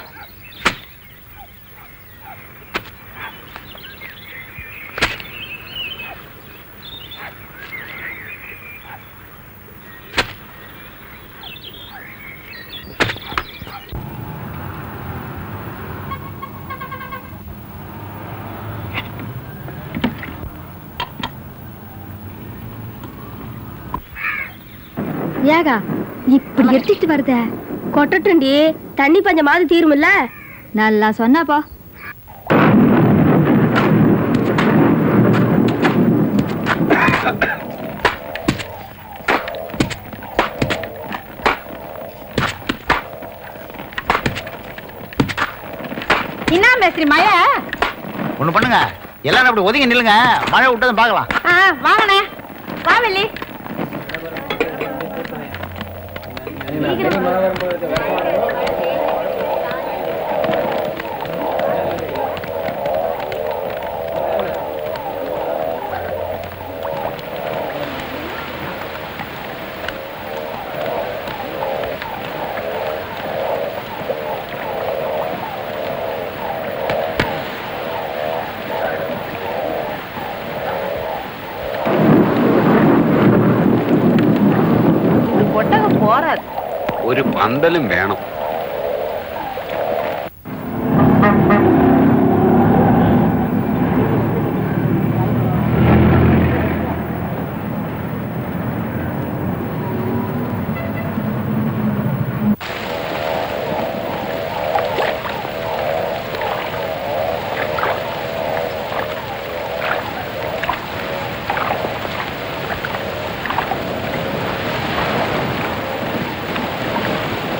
ஏகா இப்படி எடுத்துட்டு வருத? கொட்டட்டுண்டி, தண்ணி பஞ்சமாவது தீருமில்ல. நல்லா சொன்னாப்பா. என்ன மேஸ்திரி மழை? ஒண்ணு பண்ணுங்க, எல்லாரும் அப்படி ஒதுங்கி நில்லுங்க. மழை விட்டதும் பார்க்கலாம். வாங்கண்ணே, வா வெள்ளி. ഒരു പന്തലും വേണം.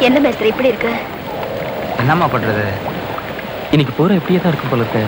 என்ன மேஸ்திரி இப்படி இருக்கு? என்னம்மா பண்றது? இன்னைக்கு போற எப்படியே தான் இருக்கும் போல இருக்கு.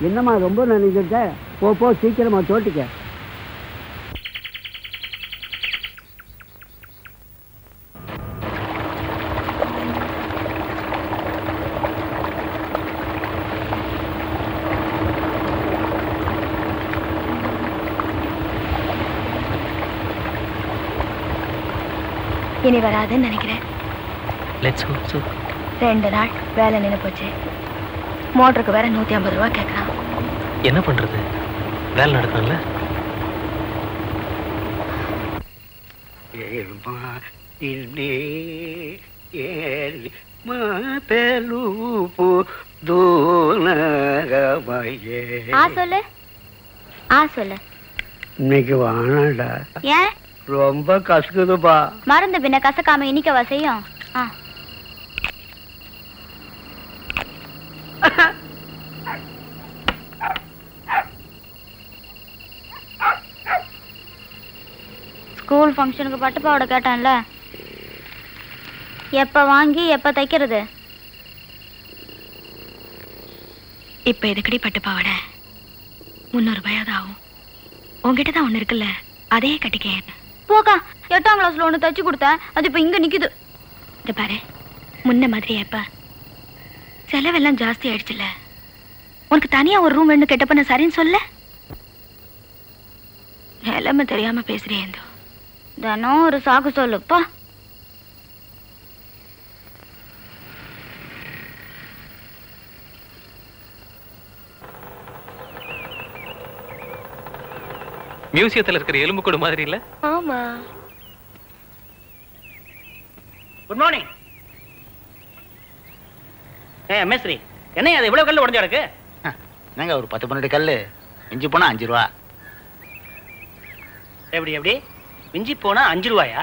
என்னம்மா ரொம்ப நினைக்கிட்ட? போ சீக்கிரமா தோட்டிக்க. இனி வராதுன்னு நினைக்கிறேன். Let's hope so. 2 நாள் வேலை நின்று போச்சு. மோட்டருக்கு வேற 150 ரூபா கேட்கறான். என்ன பண்றது? வேலை நடக்கணும்ல. சொல்லு. இன்னைக்கு வாணாடா. ஏன்? ரொம்ப கசக்குதுப்பா. மருந்து பின்ன கசக்காம இன்னைக்கவா செய்யும்? ஸ்கூல் ஃபங்க்ஷனுக்கு பட்டு பாவாடை கேட்டான்ல, எப்ப வாங்கி எப்ப தைக்கிறது? இப்ப எதுக்கடி பட்டு பாவாடை? 300 ரூபாயாவது ஆகும். உங்ககிட்ட தான் ஒண்ணு இருக்குல்ல, அதையே கட்டிக்கேன். போக்கா, 8ஆம் கிளாஸ்ல ஒண்ணு தச்சு கொடுத்தேன், அது இப்ப இங்க நிக்குது. இந்த பாரு, முன்ன மாதிரி எப்ப செலவெல்லாம் ஜாஸ்தி ஆயிடுச்சுல்ல. உனக்கு தனியா ஒரு ரூம் வேணும் கேட்டப்ப நான் சரின்னு சொல்ல. நிலைமை தெரியாம பேசுறேன். தினம் ஒரு சாக்கு சொல்லுப்பா. மியூசியத்துல இருக்கிற எலும்பு கூடு மாதிரி இல்ல? ஆமா. Good morning. மேஸ்திரி, என்ன அது இவ்வளவு கல்லு உடஞ்சு கிடக்கு? என்னங்க ஒரு 10-12 கல்லு மிஞ்சி போனா 5 ரூபா. எப்படி மிஞ்சி போனா 5 ரூபாயா?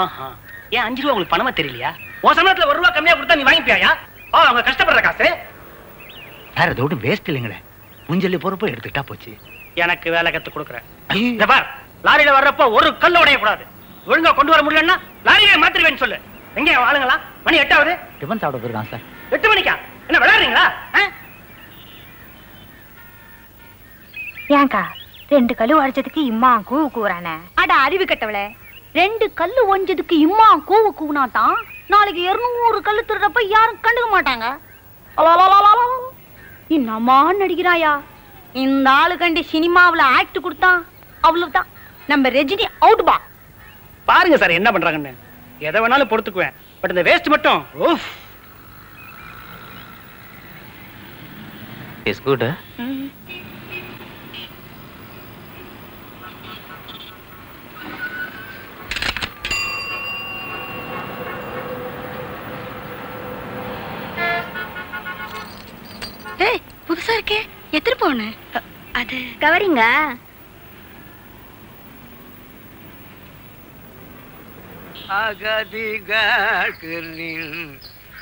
ஆஹா, ஏன் 5 ரூபா உங்களுக்கு பணமா தெரியலையா? உன் சமயத்துல 1 ரூபா கம்மியா கொடுத்தா நீ வாங்கிப்பியா? அவங்க கஷ்டப்படுற காசு. வேற அதோட வேஸ்ட் இல்லைங்களே, முஞ்சல்லி பொறுப்பு எடுத்துக்கிட்டா போச்சு. எனக்கு வேலை கத்து கொடுக்குறேன். லாரியில வர்றப்போ ஒரு கல்ல உடைய கூடாது. ஒழுங்கா கொண்டு வர முடியலன்னா லாரியை மாத்திருவேன்னு சொல்லு. எங்க ஆளுங்களா? மணி 8 ஆகுது. டிஃபன் சாப்பிட போயிருக்கான் சார். 8 மணிக்கா? என்ன விளையாடுறீங்களா? ஏங்கா 2 கல்லு உடைச்சதுக்கு இம்மா கூவு கூறானே? அட அறிவு கட்டவளே, 2 கல்லு ஒஞ்சதுக்கு இம்மா கூவு கூவுனாதான் நாளைக்கு 200 கல்லு திருறப்ப யாரும் கண்டுக்க மாட்டாங்க. என்னம்மா நடிக்கிறாயா? இந்த ஆளு கண்டி சினிமாவுல ஆக்ட் கொடுத்தான், அவ்வளவுதான் நம்ம ரஜினி அவுட் பா. பாருங்க சார் என்ன பண்றாங்கன்னு. எதை வேணாலும் பொறுத்துக்குவேன், பட் இந்த வேஸ்ட் மட்டும் இஸ் குட். ஏய், புதுசா இருக்கே, எடுத்துட்டு போனே. அது கவரிங்க.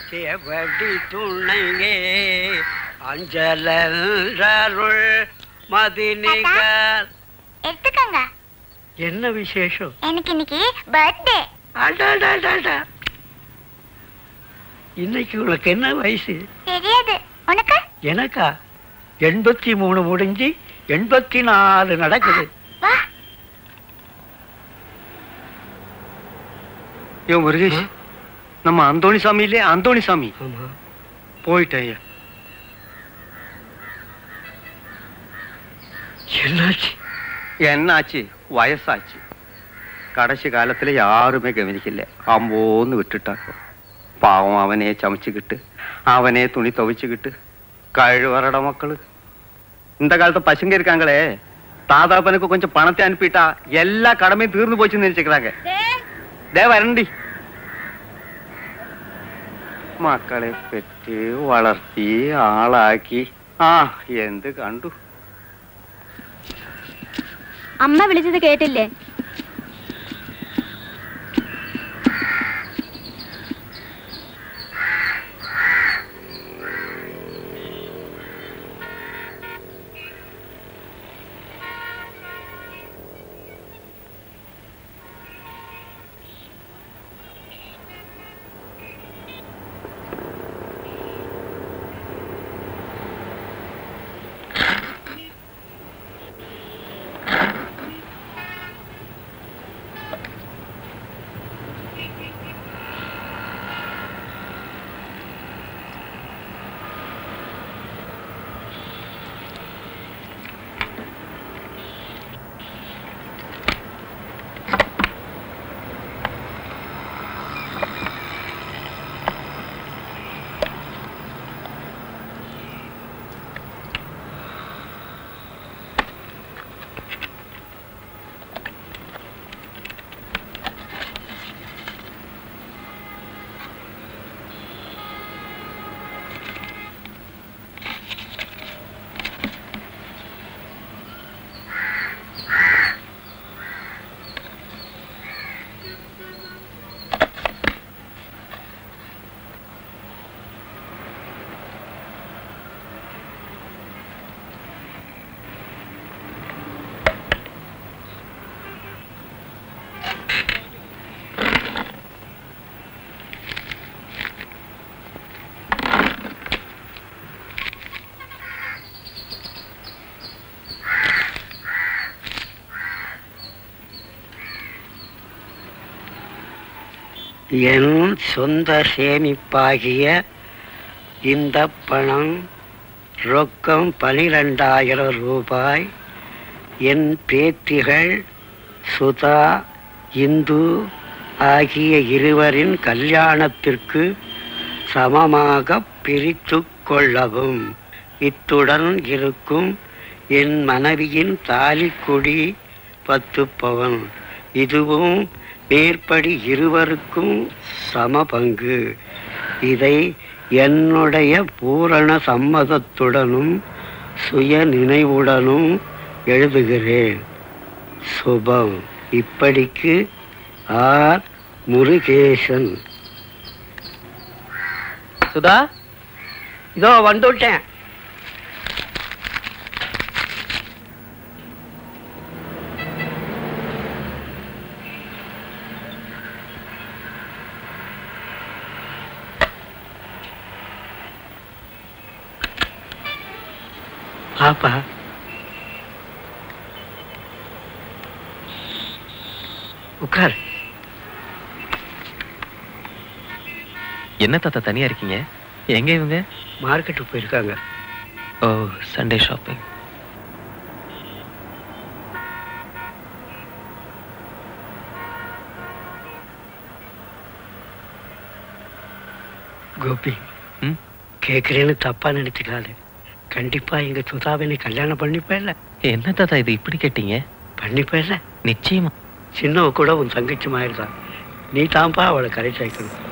செவடி துணையே அஞ்சலருள் மதினிகர். எடுத்துக்கங்க. என்ன விசேஷம்? எனக்கு இன்னைக்கு பர்த்டே. இன்னைக்கு உனக்கு என்ன வயசு? தெரியாது. உனக்கு? எனக்கா 83 முடிஞ்சு 84 நடக்குது. யோ முருகேஷ், நம்ம அந்தோணி சாமி இல்லையே, அந்தோணி சாமி போயிட்டேன். என்னாச்சு? வயசாச்சு. கடைசி காலத்துல யாருமே கவனிக்கல, அம்போன்னு விட்டுட்டாங்க. பாவம் அவனே சமைச்சுக்கிட்டு அவனே துணி துவைச்சுக்கிட்டு கழுவறட மக்களு. இந்த காலத்து பசங்க இருக்காங்களே, தாதாப்பனுக்கு கொஞ்சம் பணத்தை அனுப்பிட்டா எல்லா கடமையும் தீர்ந்து போச்சுன்னு நினைச்சுக்கிறாங்க. வரண்டி മക്കളെ പെറ്റ് വളർത്തി ആളാക്കി എന്ത് കണ്ടു. അമ്മ വിളിച്ചത് കേട്ടില്ലേ? என் சொந்த சேமிப்பாகிய இந்த பணம் ரொக்கம் 12,000 ரூபாய் என் பேத்திகள் சுதா இந்து ஆகிய இருவரின் கல்யாணத்திற்கு சமமாக பிரித்து கொள்ளவும். இத்துடன் இருக்கும் என் மனைவியின் தாலிக்குடி 10 பவுன். இதுவும் மேற்படி இருவருக்கும் சம பங்கு. இதை என்னுடைய பூரண சம்மதத்துடனும் சுய நினைவுடனும் எழுதுகிறேன். சுபம். இப்படிக்கு ஆர் முருகேசன். சுதா, இதோ வந்துட்டேன். பாப்பா, உட்கார். என்ன தாத்தா தனியா இருக்கீங்க? எங்க இவங்க? மார்க்கெட்டுக்கு போயிருக்காங்க. ஓ, சண்டே ஷாப்பிங். கோபி, கேட்கிறேன்னு தப்பா நினைச்சுக்காது. கண்டிப்பா எங்க சுதாவினை கல்யாணம் பண்ணிப்பேல. என்ன தாத்தா இது இப்படி கேட்டீங்க? பண்ணிப்பேல. நிச்சயமா. சின்னவ கூட உன் தங்கச்சி மாதிரிதான். நீ தான்ப்பா அவளை கரை சேர்க்கணும்.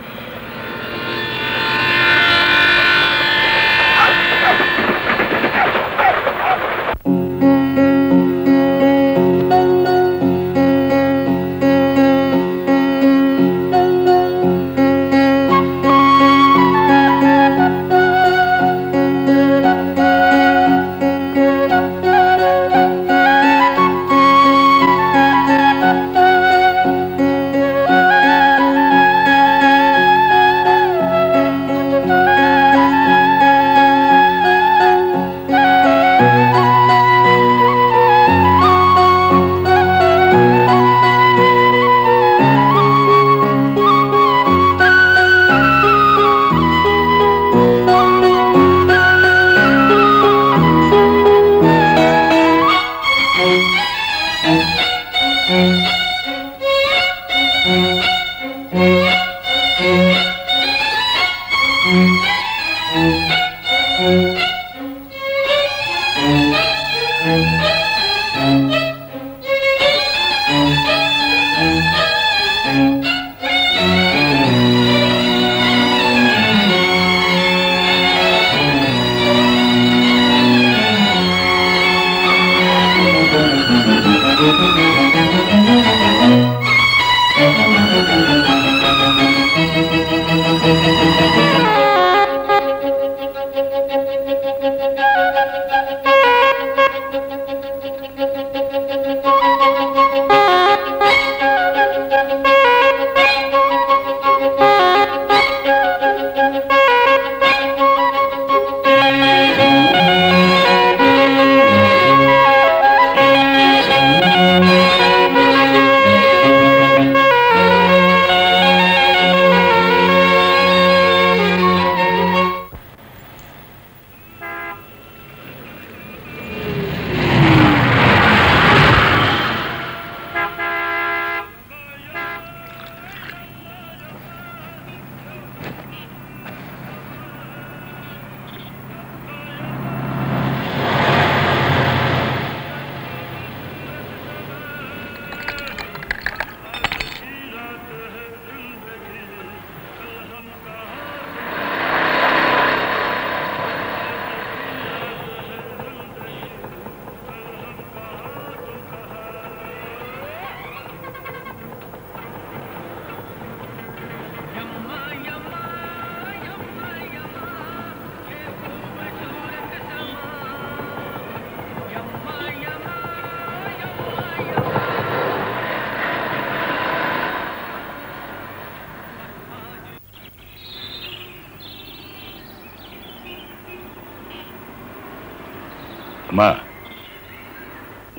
அம்மா,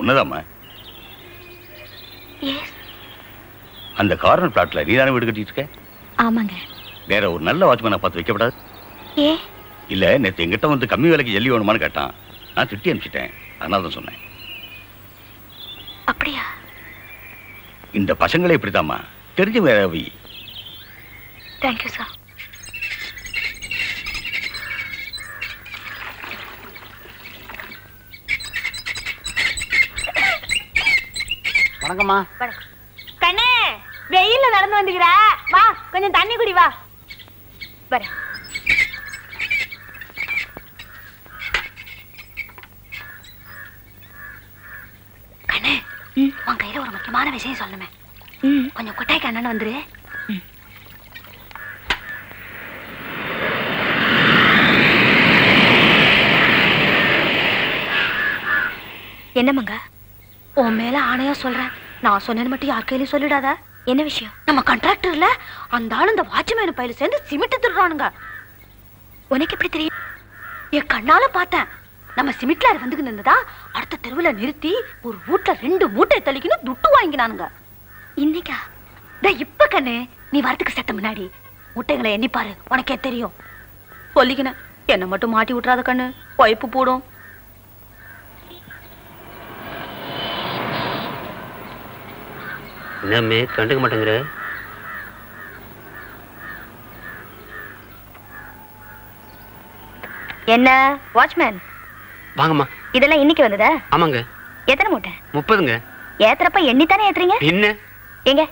உன்னதாம்மா? அந்த கார்னர் பிளாட்ல நீ தானே வீடு கட்டிட்டு இருக்க? ஆமாங்க. வேற ஒரு நல்ல வாட்ச்மேனை பார்த்து வைக்கப்படாது? ஏ இல்ல, நேற்று எங்கிட்ட வந்து கம்மி விலைக்கு ஜல்லி வேணுமான்னு கேட்டான். நான் திட்டி அனுப்பிச்சிட்டேன். அதனால தான் சொன்னேன். அப்படியா? இந்த பசங்களே இப்படித்தாம்மா, தெரிஞ்ச வேற. Thank you sir. வணக்கம்மா. கண்ணே, வெயில்ல நடந்து வந்துக்கிறா, வா கொஞ்சம் தண்ணி குடி வா. வர கண்ணே, உன் கையில ஒரு முக்கியமான விஷயம் சொல்லணுமே. கொஞ்சம் கொட்டாய்க்கு அண்ணன் வந்துரு. என்ன மங்க? உன் மேல ஆணையா சொல்றேன், நான் சொன்னது மட்டும் யார் கையிலும் சொல்லிடாத. என்ன விஷயம்? நம்ம கான்ட்ராக்டர்ல அந்த ஆளு இந்த வாட்ச்மேன் பையில சேர்ந்து சிமெண்ட் திருடுறானுங்க. உனக்கு எப்படி தெரியும்? என் கண்ணால பார்த்தேன். நம்ம சிமெண்ட்ல வந்துகிட்டு இருந்ததா அடுத்த தெருவுல நிறுத்தி ஒரு வீட்டுல 2 மூட்டை தள்ளிக்கணும் துட்டு வாங்கினானுங்க. இன்னைக்கா? இப்ப கண்ணு, நீ வரதுக்கு செத்த முன்னாடி முட்டைகளை எண்ணி பாரு, உனக்கே தெரியும். சொல்லிக்கினேன், என்ன மட்டும் மாட்டி விட்டுறாத கண்ணு, பைப்பு போடும். என்னமே கண்டுக்க மாட்டேங்கிற? என்ன வாட்ச்மேன்? வாங்கம்மா. இதெல்லாம் இன்னைக்கு வந்ததா? ஆமாங்க. எத்தனை மூட்டை? 30ங்க. ஏத்துறப்ப எண்ணித்தானே ஏத்துறீங்க? என்ன எங்க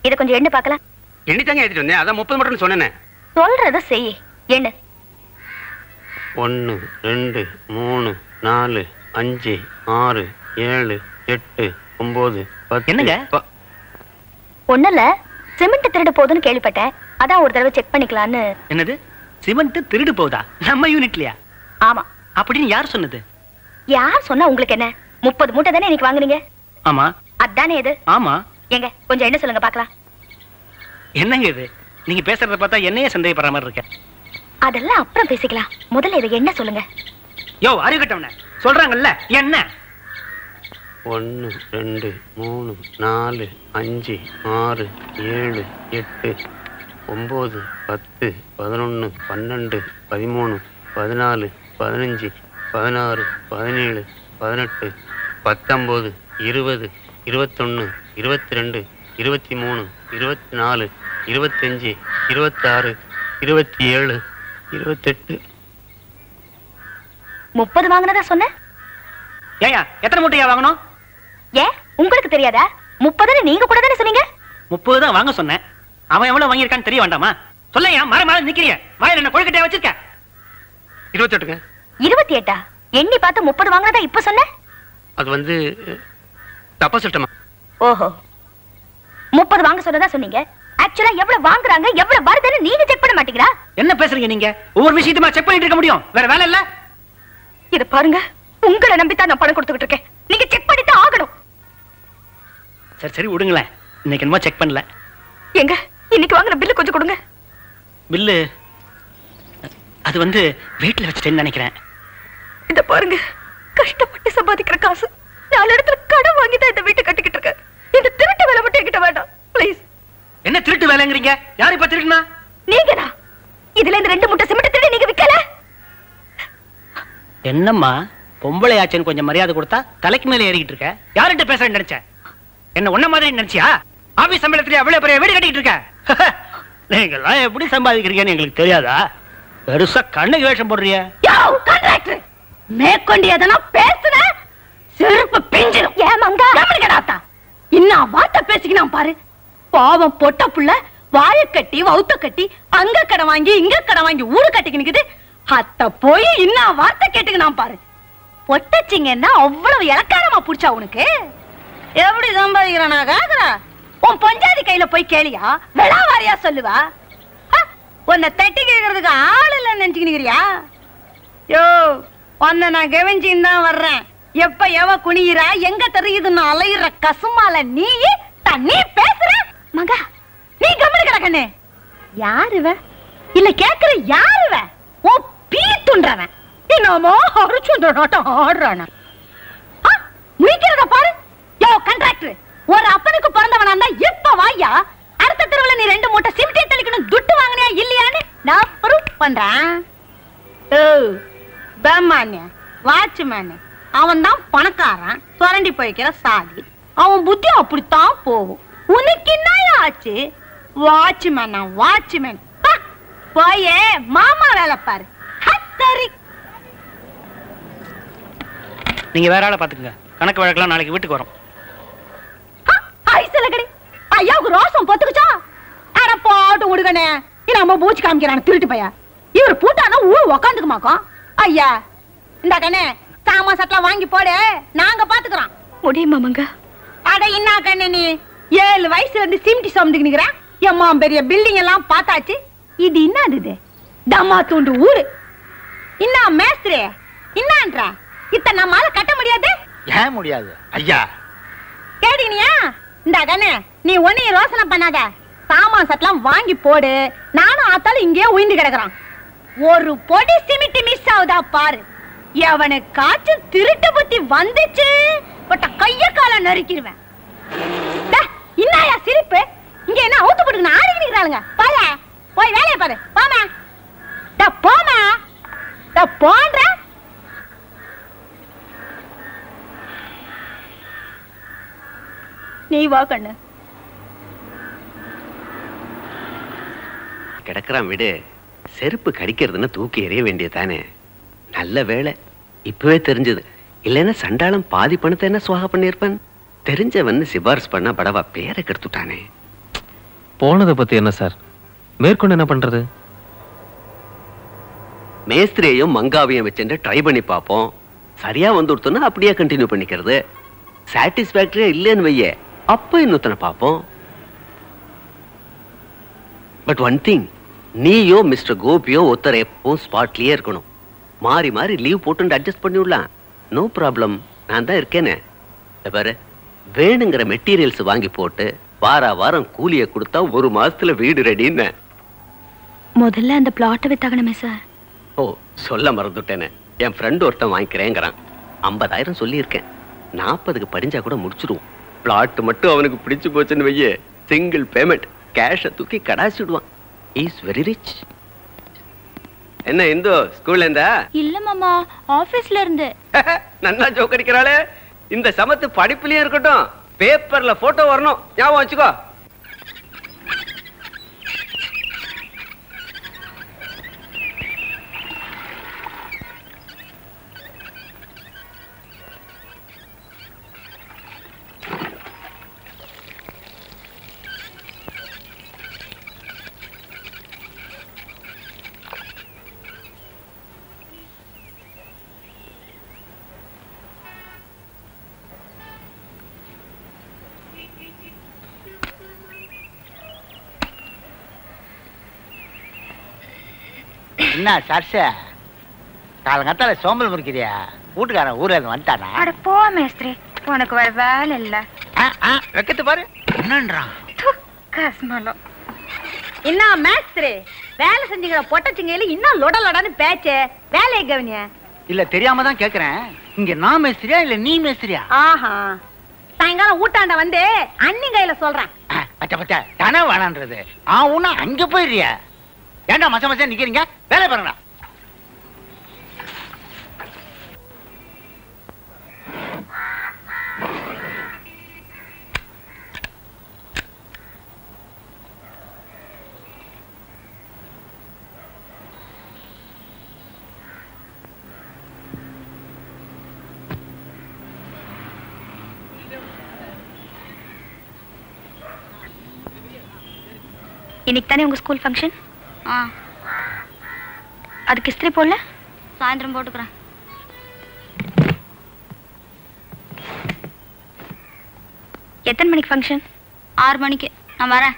இத கொஞ்சம் எண்ணு பார்க்கலாம். எண்ணித்தாங்க ஏத்திட்டு வந்தேன். அதான் 30 மட்டும் சொன்னேனே. சொல்றத செய். எண்ணு. 1 2 3 4 5 6 7 8 9 10. என்னங்க? ஒண்ணுல சிமெண்ட் திருடு போகுதுன்னு கேள்விப்பட்டேன். அதான் ஒரு தடவை செக் பண்ணிக்கலான்னு. என்னது? சிமெண்ட் திருடு போகுதா? நம்ம யூனிட்லயா? ஆமா. அப்படின்னு யார் சொன்னது? யார் சொன்னா உங்களுக்கு என்ன? 30 மூட்டை தானே இன்னைக்கு வாங்குனீங்க? ஆமா. அதானே இது? ஆமா. எங்க கொஞ்சம் என்ன சொல்லுங்க பார்க்கலாம். என்னங்க இது? நீங்க பேசுறத பார்த்தா என்னையே சந்தேகப்படுற மாதிரி இருக்க. அதெல்லாம் அப்புறம் பேசிக்கலாம். முதல்ல இதை என்ன சொல்லுங்க. யோ அறிகட்டவனே, சொல்றாங்கல்ல என்ன? 1 2 3 4 5 6 7 8 9 10 11 12 13 14 15 16 17 18 19 20 21 22 23 24 25 26 27 28. 30 வாங்கினதா சொன்ன? ஏயா எத்தனை மூட்டையா வாங்கணும்? ஏன் உங்களுக்கு தெரியாதா? 30 நீங்க கூட தானே சொன்னீங்க. 30 தான் வாங்க சொன்னேன். அவன் எவ்வளவு வாங்கியிருக்கான்னு தெரிய வேண்டாமா? சொல்லையா, மர நிக்கிறீங்க. வாயில என்ன கொழுக்கட்டையா வச்சிருக்க? 28ங்க. 28? எண்ணி பார்த்து 30 வாங்கினதா இப்ப சொன்ன? அது வந்து தப்பா சொல்லிட்டமா? ஓஹோ, 30 வாங்க சொன்னதா சொன்னீங்க. ஆக்சுவலா எவ்வளவு வாங்குறாங்க எவ்வளவு வருதுன்னு நீங்க செக் பண்ண மாட்டீங்களா? என்ன பேசுறீங்க நீங்க? ஒவ்வொரு விஷயத்தையுமா செக் பண்ணிட்டு இருக்க முடியும்? வேற வேலை இல்ல? இத பாருங்க, உங்களை நம்பித்தான் நான் பணம் கொடுத்துக்கிட்டு இருக்கேன். நீங்க செக் பண்ணிட்டு ஆகணும். சரி சரி விடுங்களேன். இன்னைக்கு என்னமோ செக் பண்ணல. எங்க இன்னைக்கு வாங்குற பில்லு கொஞ்சம் கொடுங்க. பில்லு அது வந்து வீட்டுல வச்சுட்டேன்னு நினைக்கிறேன். இத பாருங்க, கஷ்டப்பட்டு சம்பாதிக்கிற காசு 4 இடத்துல கடன் வாங்கி தான் இந்த வீட்டை கட்டிக்கிட்டு இருக்கேன். இந்த திருட்டு வேலை மட்டும் என்கிட்ட வேண்டாம் ப்ளீஸ். என்ன திருட்டு வேலைங்கிறீங்க? யார் இப்ப திருடுனா? நீங்கடா. இதுல இந்த 2 மூட்டை சிமெண்ட் திருடி நீங்க விக்கல. என்னம்மா பொம்பளை ஆச்சுன்னு கொஞ்சம் மரியாதை கொடுத்தா தலைக்கு மேல ஏறிக்கிட்டு இருக்க. யார்கிட்ட பேசுறேன்னு நினைச்ச? என்ன ஒன்ன மாதிரி நினைச்சியா? ஆபீஸ் சம்பளத்துல அவ்வளவு பெரிய வீடு கட்டிட்டு இருக்க. நீங்கெல்லாம் எப்படி சம்பாதிக்கிறீங்கன்னு எங்களுக்கு தெரியாதா? பெருசா கண்ணுக்கு வேஷம் போடுறிய. கான்ட்ராக்டர் மேற்கொண்டு எதனா பேசுன செருப்பு பிஞ்சிடும். ஏமாங்க ஏமனிக்கடாத்தா இன்னும் வார்த்தை பேசிக்கினா பாரு. பாவம் பொட்ட புள்ள வாய கட்டி வவுத்த கட்டி அங்க கடை வாங்கி இங்க கடை வாங்கி ஊரு கட்டிக்கு நிக்குது. அத்த போய் இன்னும் வார்த்தை கேட்டுக்கினா பாரு. பொட்டச்சிங்கன்னா அவ்வளவு இலக்காரமா புடிச்சா உனக்கு? எப்படி சம்பாதிக்கிறானா கேக்குறா? உன் பஞ்சாதி கையில போய் கேளியா? விளாவாரியா சொல்லுவா? உன்னை தட்டி கேட்கறதுக்கு ஆள் இல்லைன்னு நினைச்சுக்கிறியா? யோ, உன்னை நான் கவனிச்சுன்னு தான் வர்றேன். எப்ப எவ குனிகிறா எங்க தெரியுதுன்னு அலையிற கசுமால நீ தண்ணி பேசுற மகா. நீ கவனிக்கிற கண்ணு. யாருவ? இல்ல கேக்குற யாருவ? ஓ பீத்துன்றவன் என்னமோ அரிச்சுன்ற நாட்டம் ஆடுறான. முடிக்கிறத பாரு. யோ கான்ட்ராக்டர், ஒரு அப்பனுக்கு பிறந்தவனா இருந்தா இப்ப வாயா. அடுத்த தெருவுல தெருவுல நீ 2 மூட்டை சிமெண்ட் தெளிக்கணும் துட்டு வாங்குனியா இல்லையான்னு நான் ப்ரூஃப் பண்றேன். பேமானே வாட்ச்மேன் அவன் தான் பணக்காரன், சுரண்டி போய்க்கிற சாதி. அவன் புத்தி அப்படித்தான் போகும். உனக்கு என்ன ஆச்சு? வாட்ச்மேனா வாட்ச்மேன் போயே மாமா வேலை பாரு. நீங்க வேற ஆளை பாத்துக்கங்க. கணக்கு வழக்கெல்லாம் நாளைக்கு வீட்டுக்கு வரும். ஐயாவுக்கு ரோசம் பொத்துக்குச்சா? அட போட்டு விடுகனே. நம்ம பூச்சி காமிக்கிறான் திருட்டு பையா. இவர் பூட்டானா ஊர் உக்காந்துக்கு மாக்கோம். ஐயா இந்த கண்ணே சாமா சட்டலாம் வாங்கி போடு, நாங்க பாத்துக்கிறோம். முடியுமாமங்க? அட என்ன கண்ணே நீ 7 வயசுல இருந்து சிம்டி சுமந்துக்கு நிக்கிற. எம்மா பெரிய பில்டிங் எல்லாம் பார்த்தாச்சு. இது என்னது? இது தம்மா தூண்டு ஊரு. என்ன மேஸ்திரி என்னன்ற இத்தனை நம்மால கட்ட முடியாது? ஏன் முடியாது ஐயா? கேட்டீனியா? இந்த கண்ணே நீ ஒன்னையும் யோசனை பண்ணாத. சாமான் சட்டலாம் வாங்கி போடு, நானும் ஆத்தாலும் இங்கேயே உயிந்து கிடக்குறான். ஒரு பொடி சிமிட்டி மிஸ் ஆகுதா பாரு. எவனுக்காச்சும் திருட்டு புத்தி வந்துச்சு பட்ட கைய கால நறுக்கிடுவேன். இன்னாயா சிரிப்பு? இங்க என்ன அவுத்து போட்டு ஆடிக்கிறாளுங்க பாரு. போய் வேலையை பாரு. போமா போமா போன்ற நீ வா கண்ணு. கிடக்குறான் விடு. செருப்பு கடிக்கிறதுன்னு தூக்கி எறிய வேண்டியதானே. நல்ல வேலை இப்பவே தெரிஞ்சது. இல்லைன்னா சண்டாளம் பாதி பணத்தை என்ன சுவாக பண்ணியிருப்பேன். தெரிஞ்சவன் சிபாரிசு பண்ண படவா பேரை கெடுத்துட்டானே. போனதை பத்தி என்ன சார்? மேற்கொண்டு என்ன பண்றது? மேஸ்திரியையும் மங்காவையும் வச்சுட்டு ட்ரை பண்ணி பார்ப்போம். சரியா வந்துடுத்தோன்னா அப்படியே கண்டினியூ பண்ணிக்கிறது. சாட்டிஸ்பாக்டரியா இல்லைன்னு வையே, அப்ப இன்னொத்தனை பார்ப்போம். பட் ஒன் திங், நீயோ மிஸ்டர் கோபியோ ஒருத்தர் எப்பவும் ஸ்பாட்லயே இருக்கணும். மாறி மாறி லீவ் போட்டு அட்ஜஸ்ட் பண்ணி விடலாம். நோ ப்ராப்ளம், நான் தான் இருக்கேனே. பாரு, வேணுங்கிற மெட்டீரியல்ஸ் வாங்கி போட்டு வாரம் கூலியை கொடுத்தா 1 மாசத்துல வீடு ரெடின்னு. முதல்ல அந்த பிளாட்டை வித்தாகணுமே சார். ஓ சொல்ல மறந்துட்டேனே, என் ஃப்ரெண்ட் ஒருத்தன் வாங்கிக்கிறேங்கிறான். 50,000 சொல்லியிருக்கேன். 40க்கு படிஞ்சா கூட முடிச்சிடுவோம். பிளாட் மட்டும் அவனுக்கு பிடிச்சு போச்சுன்னு வையே, சிங்கிள் பேமெண்ட் கேஷை தூக்கி கடாசிடுவான். Is very rich. என்ன இந்து ஸ்கூல்ல இருந்தா? இல்ல மாமா, ஆபீஸ்ல இருந்து. நன்னா ஜோக் அடிக்கிறாளே. இந்த சமத்து படிப்புலயும் இருக்கட்டும், பேப்பர்ல போட்டோ வரணும், ஞாபகம் வச்சுக்கோ. என்ன சர்ஷ காலங்கத்தால சோம்பல் முறிக்கிறியா? வீட்டுக்காரன் ஊர்ல இருந்து வந்துட்டானா? அட போ மேஸ்திரி, உனக்கு வேற வேலை இல்ல. வெக்கத்து பாரு என்னன்றான். கஸ்மலம் என்ன மேஸ்திரி வேலை செஞ்சுக்கிற பொட்டச்சிங்கையில இன்னும் லொடலொடன்னு பேச்சு. வேலையை கவனிய. இல்ல தெரியாம தான் கேக்குறேன். இங்க நான் மேஸ்திரியா இல்ல நீ மேஸ்திரியா? ஆஹா, சாயங்காலம் ஊட்டாண்ட வந்து அண்ணி கையில சொல்றேன். பச்சை பச்சை தானே வேணான்றது. உன்ன அங்க போயிடுறியா? ஏண்டா மச்ச மச்சா நிக்கிறீங்க? வேலை பாருங்கடா. இன்னைக்கு தானே உங்க ஸ்கூல் ஃபங்க்ஷன்? அதுக்கு இஸ்திரி போடல? சாயந்தரம் போட்டுக்கிறேன். எத்தனை மணிக்கு ஃபங்க்ஷன்? 6 மணிக்கு. நான் வரேன்.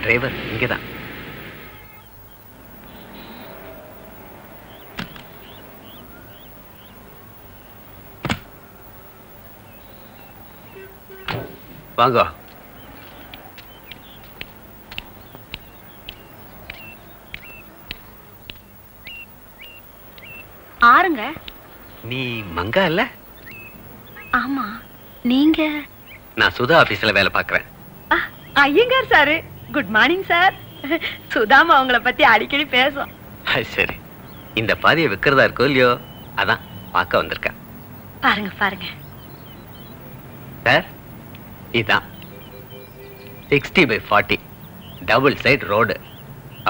டிரைவர் இங்கதான். வாங்க. யாருங்க? நீ மங்கா இல்ல? ஆமா, நீங்க? நான் சுதா ஆபீஸ்ல வேலை பார்க்கறேன். Iyengar sir, good morning sir. சுதாமா அவங்கள பத்தி அடிக்கடி பேசும். சரி, இந்த பாதியை விற்கிறதா இருக்கோ இல்லையோ, அதான் பார்க்க வந்திருக்கேன். பாருங்க பாருங்க சார், இதான் 60/40 டபுள் சைடு ரோடு.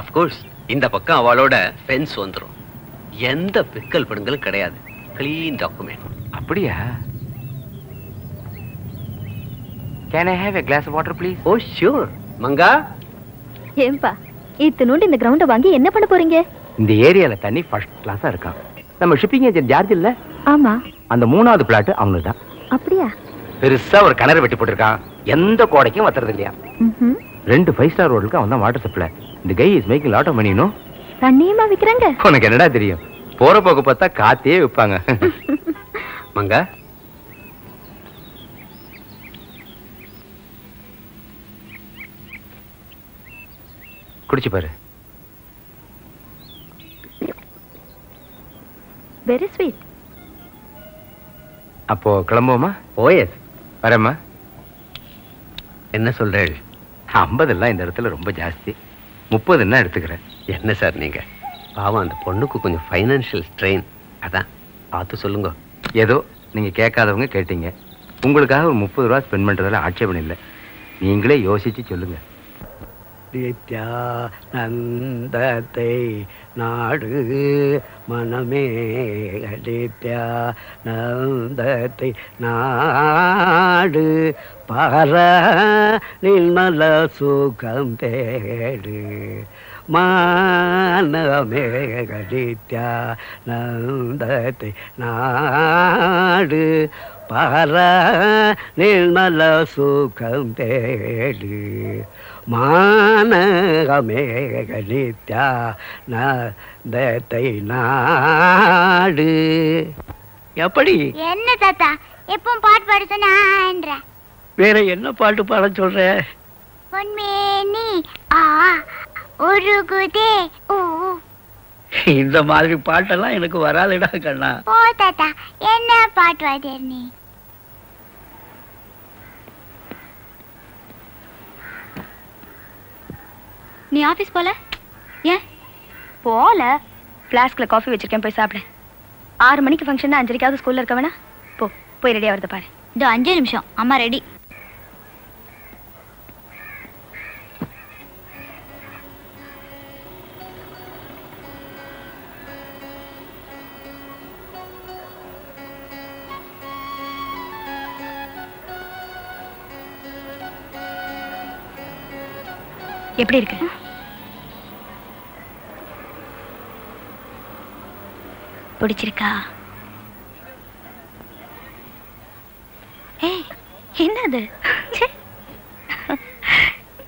அப்கோர்ஸ் இந்த பக்கம் அவளோட ஃபென்ஸ் வந்துடும். எந்த பிக்கல் படுங்களும் கிடையாது. Clean document. அப்படியா? Can I have a glass of water please? Oh sure. மங்கா, ஏன்பா இத்தனோண்டு இந்த கிரவுண்ட வாங்கி என்ன பண்ண போறீங்க? இந்த ஏரியால தண்ணி ஃபர்ஸ்ட் கிளாஸா இருக்கான். நம்ம ஷிப்பிங் ஏஜென்ட் ஜார்ஜ் இல்ல? ஆமா. அந்த 3வது பிளாட் அவனுக்கு தான். அப்படியா? பெருசா ஒரு கிணறு வெட்டி போட்டிருக்கான். எந்த கோடைக்கும் வத்துறது இல்லையா. 2 5 ஸ்டார் ரோடுக்கு அவன் தான் வாட்டர் சப்ளை. இந்த guy is making lot of money. No தண்ணியமா விக்கிறாங்க. உனக்கு என்னடா தெரியும்? போற போக்கு பார்த்தா காத்தே விற்பாங்க. மங்கா, குடிச்சு பாரு. Very sweet. அப்போ கிளம்புவோமா? ஓஎஸ். வரேம்மா. என்ன சொல்றேள்? 50 எல்லாம் இந்த இடத்துல ரொம்ப ஜாஸ்தி. 30 என்ன எடுத்துக்கிறேன். என்ன சார் நீங்க? பாவம், அந்த பொண்ணுக்கு கொஞ்சம் ஃபைனான்ஷியல் ஸ்ட்ரெயின். அதான் பார்த்து சொல்லுங்க. ஏதோ நீங்க கேட்காதவங்க கேட்டீங்க. உங்களுக்காக ஒரு 30 ரூபா ஸ்பெண்ட் பண்றதுல ஆட்சேபணம் இல்லை. நீங்களே யோசிச்சு சொல்லுங்க. நித்யானந்தத்தை நாடு மனமே, நித்யானந்தத்தை நாடு பர நிர்மல சுகம் தேடு மானமே, நித்யானந்தத்தை நாடு பர நிர்மல சுகம் தேடு மானமே, நித்யானந்தத்தை நாடு. எப்படி? என்ன தாத்தா எப்பவும் பாட்டு பாட சொன்ன? வேற என்ன பாட்டு பாட சொல்ற? பொன்மேனி ஆ உருகுதே ஊ. இந்த மாதிரி பாட்டெல்லாம் எனக்கு வராதுடா கண்ணா. போ தாத்தா, என்ன பாட்டு வாத்தியார் நீ? நீ ஆபீஸ் போல? ஏன் போல? பிளாஸ்க்ல காஃபி வச்சிருக்கேன், போய் சாப்பிடு. 6 மணிக்கு ஃபங்க்ஷன், 5:30க்காவது ஸ்கூல்ல இருக்க வேணா? போய் ரெடியா வருது பாரு. இது 5 நிமிஷம். அம்மா ரெடி. எப்படி இருக்கு? பிடிச்சிருக்கா? ஏய், என்னது?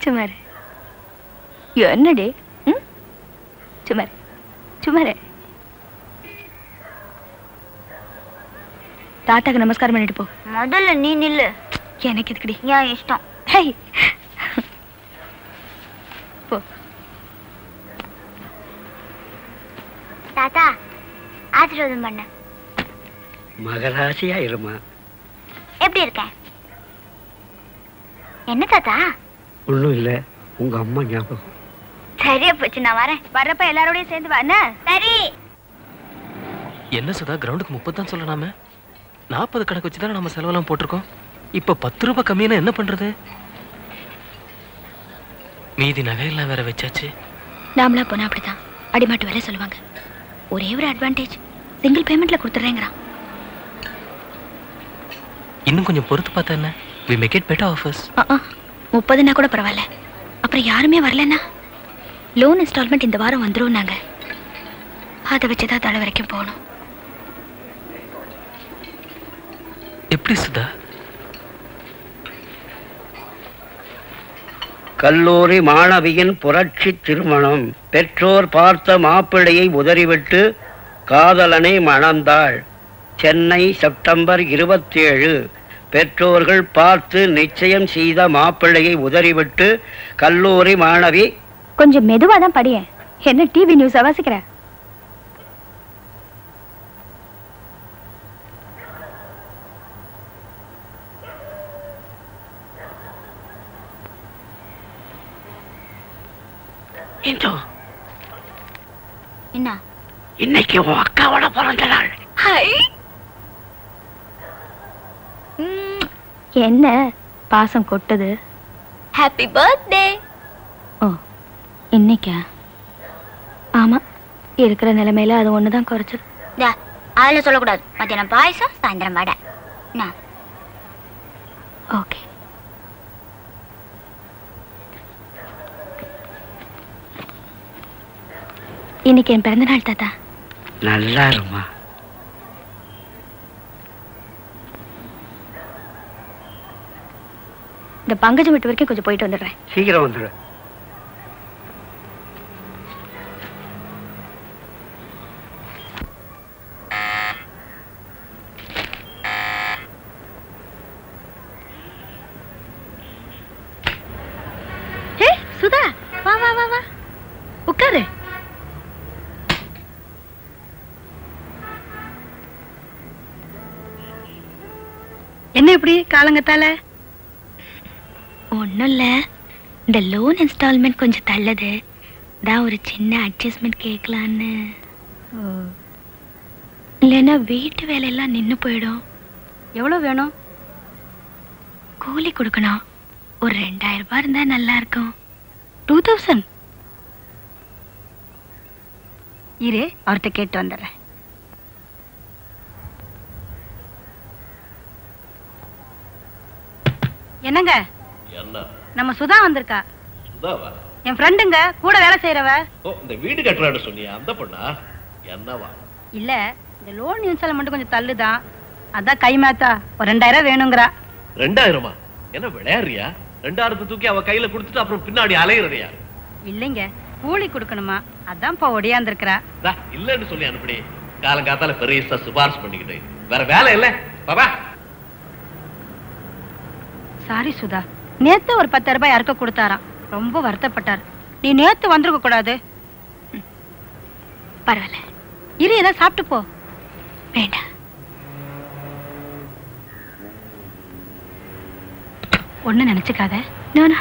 சுமாரு என்னடி? சுமாரு சுமாரு. தாத்தாக்கு நமஸ்காரம் பண்ணிட்டு போ. முதல்ல நீ நில்லு. எனக்கு எதுக்குடி? ஏன் இஷ்டம். ஹேய், போ. தாத்தா ஆசீர்வாதம் பண்ண. மகராசியா இருமா. எப்படி இருக்க? என்ன தாத்தா? ஒண்ணும் இல்ல, உங்க அம்மா ஞாபகம். சரியா போச்சு, நான் வரேன். வர்றப்ப எல்லாரோடய சேர்ந்து வா. சரி. என்ன சுதா, கிரவுண்டுக்கு 30 தான் சொல்லலாமே. 40 கணக்கு வச்சு தானே நம்ம செலவெல்லாம் போட்டிருக்கோம். இப்ப 10 ரூபாய் கம்மியான என்ன பண்றது? மீதி நகையெல்லாம் வேற வச்சாச்சு. நாமளா போனா அப்படிதான் அடிமாட்டு வேலை சொல்லுவாங்க. ஒரே ஒரு அட்வான்டேஜ், சிங்கிள் பேமெண்ட்ல கொடுத்துறேங்கிறான். இன்னும் கொஞ்சம் பொறுத்து பார்த்தா என்ன? we make it better offers. 30னா கூட பரவாயில்ல. அப்புறம் யாருமே வரலன்னா லோன் இன்ஸ்டால்மெண்ட் இந்த வாரம் வந்துரும். நாங்க அதை வச்சுதான் தலை வரைக்கும் போகணும். எப்படி சுதா? கல்லூரி மாணவியின் புரட்சி திருமணம். பெற்றோர் பார்த்த மாப்பிள்ளையை உதறிவிட்டு காதலனை மணந்தாள். சென்னை செப்டம்பர் 27. பெற்றோர்கள் பார்த்து நிச்சயம் செய்த மாப்பிள்ளையை உதறிவிட்டு கல்லூரி மாணவி. கொஞ்சம் மெதுவா தான் படியேன். என்ன டிவி நியூஸ் வாசிக்கிற? இந்து, என்ன இன்னைக்கு உன் அக்காவோட பிறந்த நாள். என்ன பாசம் கொட்டுது? Happy birthday. ஓ, இன்னைக்கா? ஆமா, இருக்கிற நிலைமையில அது ஒண்ணுதான் குறைச்சது. அதில் சொல்லக்கூடாது. மத்தியானம் பாயசம், சாயந்தரம் வடை. ஓகே. இன்னைக்கு என் பிறந்த நாள் தாத்தா. நல்லா இருமா. இந்த பங்கஜம் வீட்டு வரைக்கும் கொஞ்சம் போயிட்டு வந்துடுறேன். சீக்கிரம் வந்துடு. சுதா, வா வா வா வா, உட்காரு. என்ன இப்படி காலங்கத்தால? ஒன்றும் இல்லை, இந்த லோன் இன்ஸ்டால்மெண்ட் கொஞ்சம் தள்ளது, தான் ஒரு சின்ன அட்ஜஸ்ட்மெண்ட் கேட்கலான்னு. இல்லைன்னா வீட்டு வேலையெல்லாம் நின்று போயிடும். எவ்வளோ வேணும்? கூலி கொடுக்கணும். ஒரு 2000 ரூபாய் இருந்தா நல்லா இருக்கும். 2000? இரு, அவர்கிட்ட கேட்டு வந்துடுறேன். என்னங்க, என்ன நம்ம சுதா வந்திருக்கா. சுதாவா? என் ஃப்ரெண்டுங்க, கூட வேலை செய்யறவ. ஓ, இந்த வீடு கட்டுறான்னு சொன்னியா, அந்த பொண்ணா? என்னவா? இல்ல, இந்த லோன் இன்ஸ்டால்மெண்ட் கொஞ்சம் தள்ளுதான், அதான் கை மாத்தா ஒரு 2000 வேணுங்கிறா. 2000? என்ன விளையாடுறியா? 2000 தூக்கி அவ கையில கொடுத்துட்டு அப்புறம் பின்னாடி அலையிறியா? இல்லைங்க, கூலி கொடுக்கணுமா, அதான் இப்ப ஒடியாந்துருக்கிறா. இல்லன்னு சொல்லி அனுப்பி காலங்காத்தால பெரிய சிபாரிசு பண்ணிக்கிட்டு வேற வேலை இல்ல. பாபா, சாரி சுதா, நேத்து ஒரு 10,000 ரூபாய் யாருக்க கொடுத்தாராம், ரொம்ப வருத்தப்பட்டார். நீ நேத்து வந்திருக்க கூடாது. பரவாயில்ல, இரு, ஏதாவது சாப்பிட்டு போ. வேண்டாம். ஒண்ணு நினைச்சுக்காத. நானா?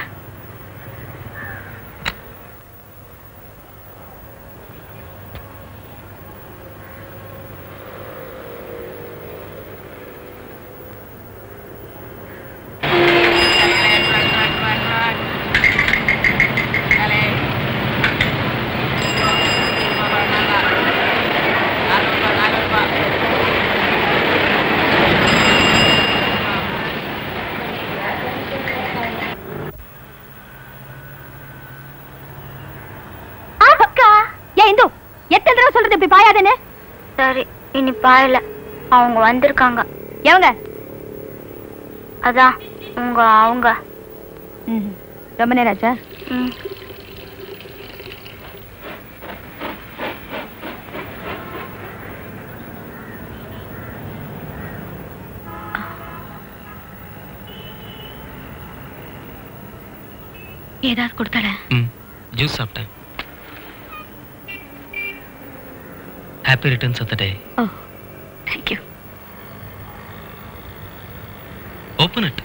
சரி, இனி பாயல. அவங்க வந்திருக்காங்க. எவங்க? அதான் அவங்க. ரொம்ப நேரம் ஆச்சா? ஏதாவது கொடுத்தல? ஜூஸ் சாப்பிட்டேன். Happy returns of the day. Oh, thank you. Open it.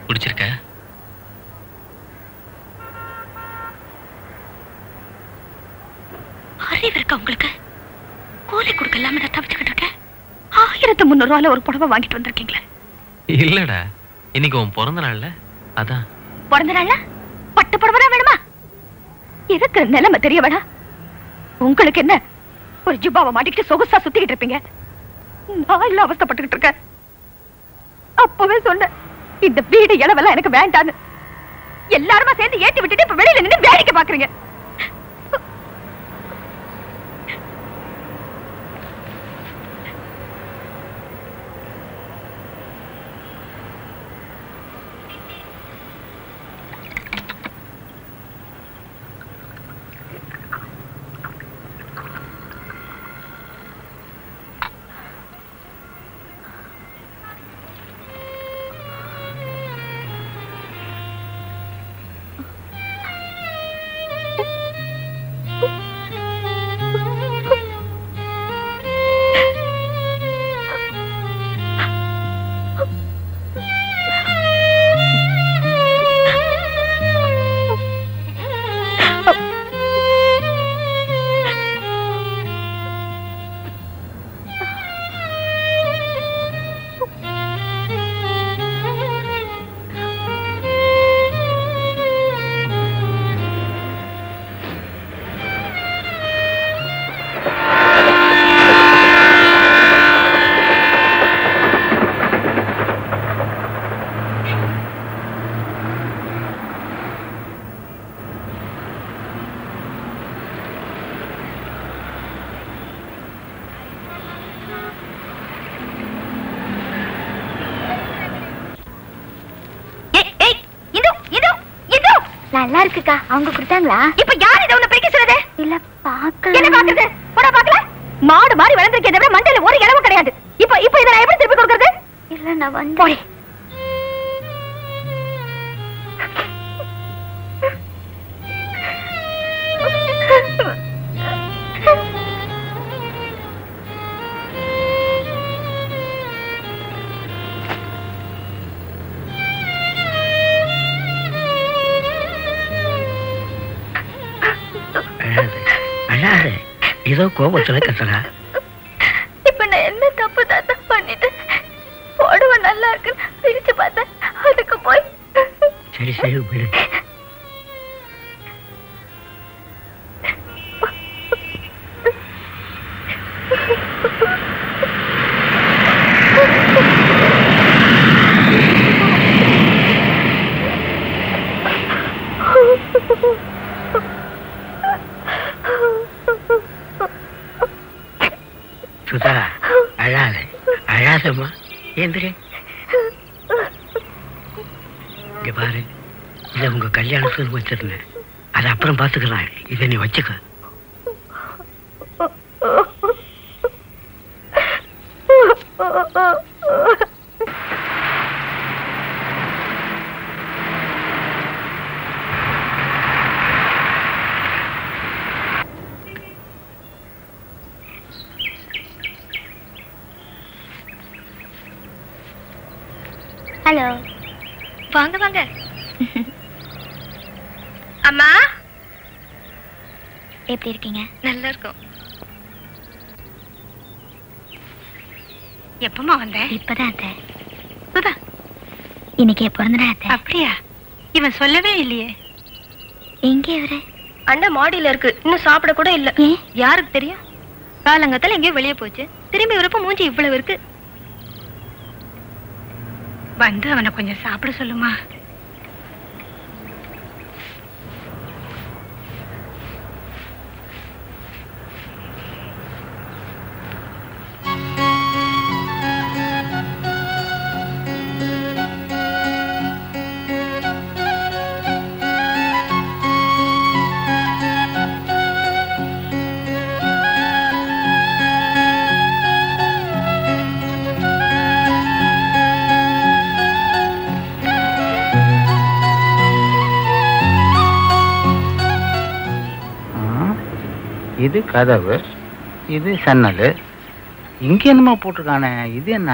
பிடிச்சிருக்க? அறிவு இருக்கா உங்களுக்கு? கூலி கொடுக்கலாம நான் தவிச்சுக்கிட்டு இருக்கேன். 1300 ரூபாயில ஒரு புடவை வாங்கிட்டு வந்திருக்கீங்களே. இல்லடா, இன்னைக்கு உன் பிறந்த நாள்ல, அதான். பிறந்த நாள்ல பட்டு புடவை வேணுமா? எதுக்கு நிலைமை தெரிய வேணா? உங்களுக்கு என்ன, ஒரு ஜிப்பாவை மாட்டிக்கிட்டு சொகுசா சுத்திக்கிட்டு இருப்பீங்க. நான் இல்ல அவஸ்தைப்பட்டுக்கிட்டு இருக்கேன். அப்பவே சொன்னேன், இந்த வீடு இளவெல்லாம் எனக்கு வேண்டான்னு. எல்லாருமா சேர்ந்து ஏற்றி விட்டுட்டு இப்ப வெளியில நின்று வேடிக்கை பாக்குறீங்க. நல்லா இருக்குக்கா. அவங்க கொடுத்தாங்களா? இப்ப யார் இதை உன்னை பிரிக்க சொல்றது? இல்ல பாக்கல. என்ன பாக்குறது? போடா பாக்கல. மாடு மாதிரி வளர்ந்திருக்கே தவிர மண்டையில ஒரு இளவும் கிடையாது. இப்ப இதை நான் எப்படி திருப்பி கொடுக்கறது? இல்ல நான் வந்து ஏதோ கோபத்துல கத்துறா. இப்ப நான் என்ன தப்பு தாத்தா பண்ணிட்டேன்? புடவை நல்லா இருக்குன்னு பிரிச்சு பார்த்தேன். அதுக்கு போய் சரி சரி விடு. சுதா அழாத அழாதம்மா. ஏந்திரி. இங்க பாரு, இதை உங்க கல்யாணத்துக்கு வச்சிருந்தேன். அதை அப்புறம் பாத்துக்கலாம். இதை நீ வச்சுக்க. ஹலோ. வாங்க வாங்க. அம்மா எப்படி இருக்கீங்க? நல்லா இருக்கும். எப்பமா வந்த? இப்பதான் அத்தை. இன்னைக்கு பிறந்த நாள் அத்தை. அப்படியா? இவன் சொல்லவே இல்லையே. எங்க இவரு? அண்ணன் மாடியில இருக்கு. இன்னும் சாப்பிட கூட இல்ல. யாருக்கு தெரியும்? காலங்கத்துல எங்கேயோ வெளியே போச்சு. திரும்பி வரப்ப மூஞ்சி இவ்வளவு இருக்கு. வந்து அவனை கொஞ்சம் சாப்பிட சொல்லுமா. இது கதவு, இது சன்னல். இங்க என்னமா போட்டிருக்கானே? இது என்ன?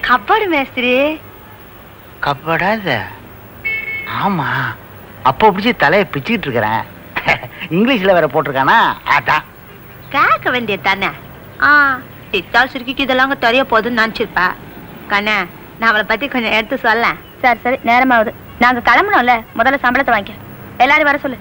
கப்பாடு மேஸ்திரி. கப்படா இது? ஆமா, அப்போ பிடிச்சி தலையை பிச்சுக்கிட்டு இருக்கிறேன். இங்கிலீஷ்ல வேற போட்டிருக்கானா? அதான் கேட்க வேண்டியது தானே. சித்தால் சுருக்கிக்கு இதெல்லாம் தெரிய போகுதுன்னு நினைச்சிருப்பா. கண்ணே, நான் அவளை பத்தி கொஞ்சம் எடுத்து சொல்ல. சரி சரி, நேரமாவது. நாங்க கிளம்பணும்ல, முதல்ல சம்பளத்தை வாங்கிக்க. எல்லாரும் வர சொல்லு.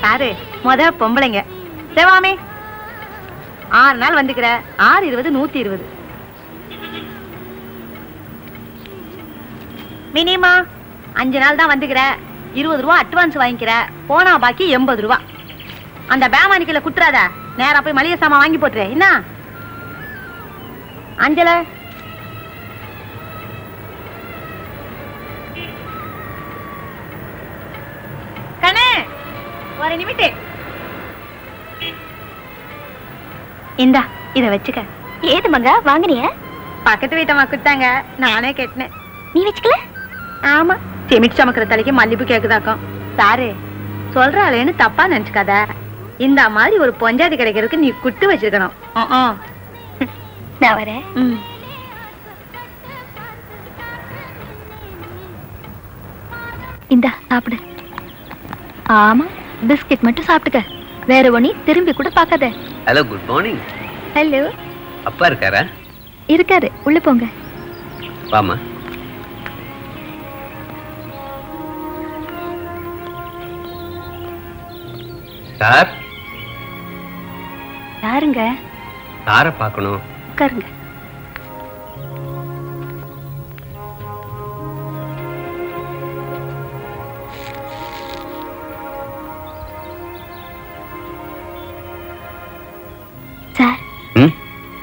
யாரு பொம்பளைங்க? தேவாமே 6 நாள் வந்துக்கிற. 6 20 120. மினிமா 5 நாள் தான் வந்துக்கிற. 20 ரூபா அட்வான்ஸ் வாங்கிக்கிற. போனா பாக்கி 80 ரூபா. அந்த பேமானிக்கல குத்துறாத. நேரா போய் மளிகை சாமான் வாங்கி போட்டுரு. என்ன அஞ்சல? கண்ணே, ஒரு நிமிஷம். இந்தா இத வச்சுக்க. ஏது மங்க வாங்கினிய? பக்கத்து வீட்டம்மா கொடுத்தாங்க, நானே கேட்டேன். நீ வச்சுக்கல? ஆமா, செமிட்டு சமக்கிற தலைக்கு மல்லிப்பூ கேக்குதாக்கும். சாரு சொல்றாளேன்னு தப்பா நினைச்சுக்காத. இந்த மாதிரி ஒரு பொஞ்சாதி கிடைக்கிறதுக்கு நீ குட்டு வச்சிருக்கணும். நான் வரேன். இந்தா சாப்பிடு. ஆமா, பிஸ்கட் மட்டும் சாப்பிட்டுக்க. வேற ஒண்ணி திரும்பி கூட பார்க்காத. Hello, good morning. ஹலோ. அப்பா இருக்காரா? இருக்காரு, உள்ள போங்க. வாமா. சார். யாருங்க? சாரை பார்க்கணும்.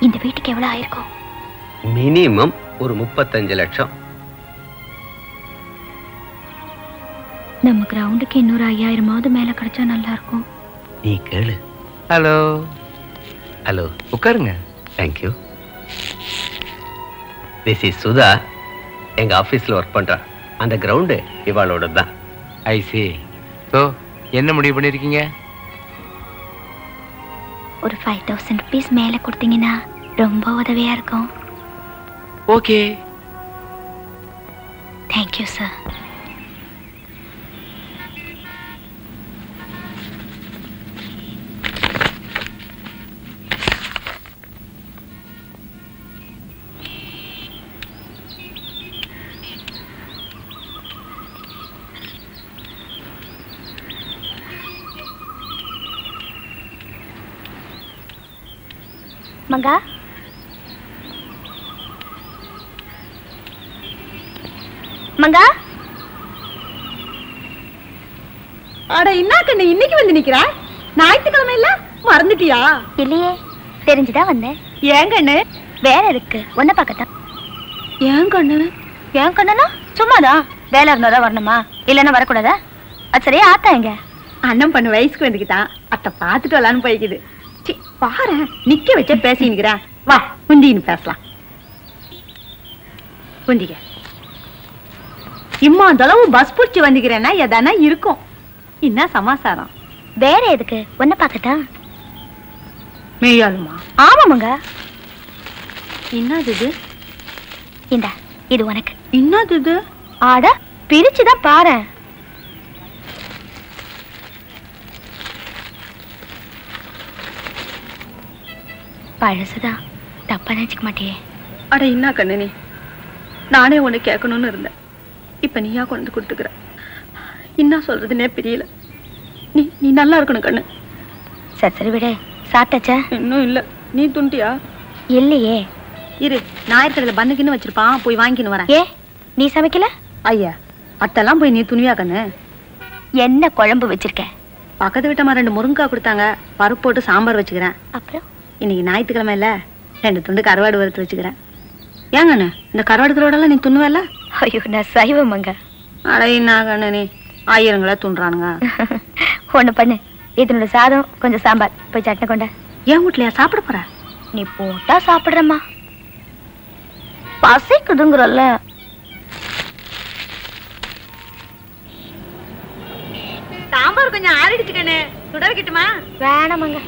இந்த வீட்டுக்கு எவ்வளவு ஆயிருக்கும்? மினிமம் ஒரு 35 லட்சம். நம்ம கிரவுண்டுக்கு இன்னொரு 5000 மேல கிடைச்சா நல்லா இருக்கும். நீ கேளு. ஹலோ ஹலோ, உட்காருங்க. தேங்க்யூ. This is Sudha. எங்க ஆபீஸ்ல ஒர்க் பண்றா. அந்த கிரவுண்டு இவாளோட தான். ஐ சி. ஸோ என்ன முடிவு பண்ணிருக்கீங்க? ஒரு 5000 rupees மேல கொடுத்தீங்கன்னா ரொம்ப உதவியா இருக்கும். ஓகே. Thank you sir. மங்கா, மங்கா. அட இன்னாக்கு நீ இன்னைக்கு வந்து நிக்கிறா? ஞாயிற்றுக்கிழமை இல்ல, மறந்துட்டியா? இல்லையே, தெரிஞ்சுதான் வந்தேன். ஏன் கண்ணு? வேலை இருக்கு, ஒன்ன பார்க்கத்தான். ஏன் கண்ணு? ஏன் கண்ணுனா சும்மாதான். வேலை இருந்தாதான் வரணுமா, இல்லைன்னா வரக்கூடாதா? அது சரியா ஆத்தா எங்க? அண்ணன் பண்ண வயசுக்கு வந்துக்கிட்டான். அத்தை பார்த்துட்டு வரலான்னு போய்க்குது. பாரு, நிக்க வச்சே பேசினுக்கிறேன். வா குந்தின்னு பேசலாம். குந்திக்க. இம்மா அந்த அளவு பஸ் பிடிச்சி வந்துக்கிறேன்னா எதானா இருக்கும். என்ன சமாசாரம்? வேற எதுக்கு, ஒன்ன பார்க்கத்தான். மெய்யாலுமா? ஆமாமங்க. என்னது இது? இந்தா, இது உனக்கு. என்னது இது? ஆட பிரிச்சுதான் பாரு. பழசுதான், தப்பா நினைச்சுக்க மாட்டியே. அட என்ன கண்ணு, நீ நானே உன்னை கேட்கணும்னு இருந்தேன். இப்ப நீயா கொண்டு கொடுத்துக்கிற. என்ன சொல்றதுன்னே தெரியல. நீ நீ நல்லா இருக்கணும் கண்ணு. சரி சரி விடு. சாப்பிட்டாச்சா? இன்னும் இல்ல. நீ துண்டியா? இல்லையே. இரு, ஞாயிற்றுக்கிழமை பண்ணுக்குன்னு வச்சிருப்பான், போய் வாங்கின்னு வரேன். ஏ, நீ சமைக்கல? ஐயா, அத்தெல்லாம் போய் நீ துணியா கண்ணு? என்ன குழம்பு வச்சிருக்க? பக்கத்து வீட்டம்மா 2 முருங்கைக்காய் கொடுத்தாங்க, பருப்பு போட்டு சாம்பார் வச்சுக்கிறேன். அப்புறம் இன்னைக்கு ஞாயிற்றுக்கிழமை இல்ல, 2 துண்டு கருவாடு வறுத்து வச்சுக்கிறேன். ஏங்கண்ணு, இந்த கருவாடு கருவாடெல்லாம் நீ துண்ணுவல்ல? ஐயோ, நான் சைவமங்க. அடையினா கண்ணு, நீ ஆயிரங்களா துண்றானுங்க. ஒண்ணு பண்ணு, இதனோட சாதம் கொஞ்சம் சாம்பார், போய் சட்னி கொண்ட. ஏன் வீட்லயா சாப்பிட போற? நீ போட்டா சாப்பிடுறம்மா, பசிக்குதுங்கிறல்ல. சாம்பார் கொஞ்சம் ஆறிடுச்சு கண்ணு, சுட வைக்கட்டுமா? வேணாமங்க.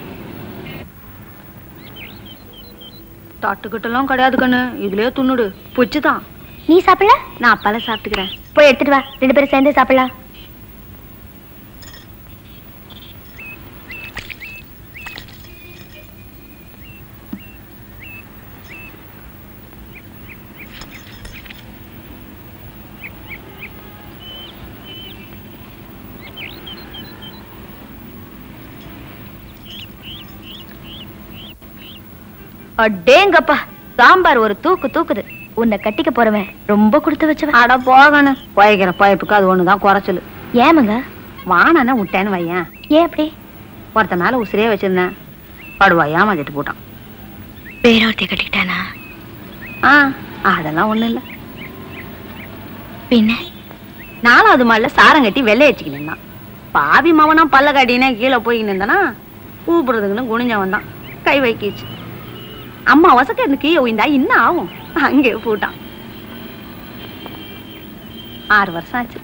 தட்டுக்கிட்டெல்லாம் கிடையாது கண்ணு, இதுலயே துண்ணுடு. புச்சுதான். நீ சாப்பிடல? நான் அப்பால சாப்பிட்டுக்கிறேன். போய் எடுத்துட்டு வா, 2 பேரும் சேர்ந்து சாப்பிடலாம். அடேங்கப்பா, சாம்பார் ஒரு தூக்கு தூக்குது. உன்னை கட்டிக்க போறவன் ரொம்ப கொடுத்து வச்சவன். அட போகணும், போய்க்கிற பைப்புக்கு அது ஒண்ணுதான் குறைச்சல். ஏமங்க? வானானே விட்டேன்னு வையன். ஏன் அப்படி? ஒருத்த மேல உசிரியே வச்சிருந்தேன், படுவா ஏமாத்திட்டு போட்டான். பேரொருத்தி கட்டிக்கிட்டானா? அதெல்லாம் ஒண்ணும் இல்ல. பின்ன 4வது மாடில சாரம் கட்டி வெள்ளை வச்சுக்கின்னு பாவி மாவனா பல்ல காட்டினே கீழே போய்கின்னு இருந்தானா, கூப்பிடுறதுக்குன்னு குனிஞ்சவன் தான் கை வைக்கிச்சு. அம்மா வசக்க இருந்து கீழே உயிந்தா இன்னும் ஆகும். அங்கே போட்டான். 6 வருஷம் ஆச்சு.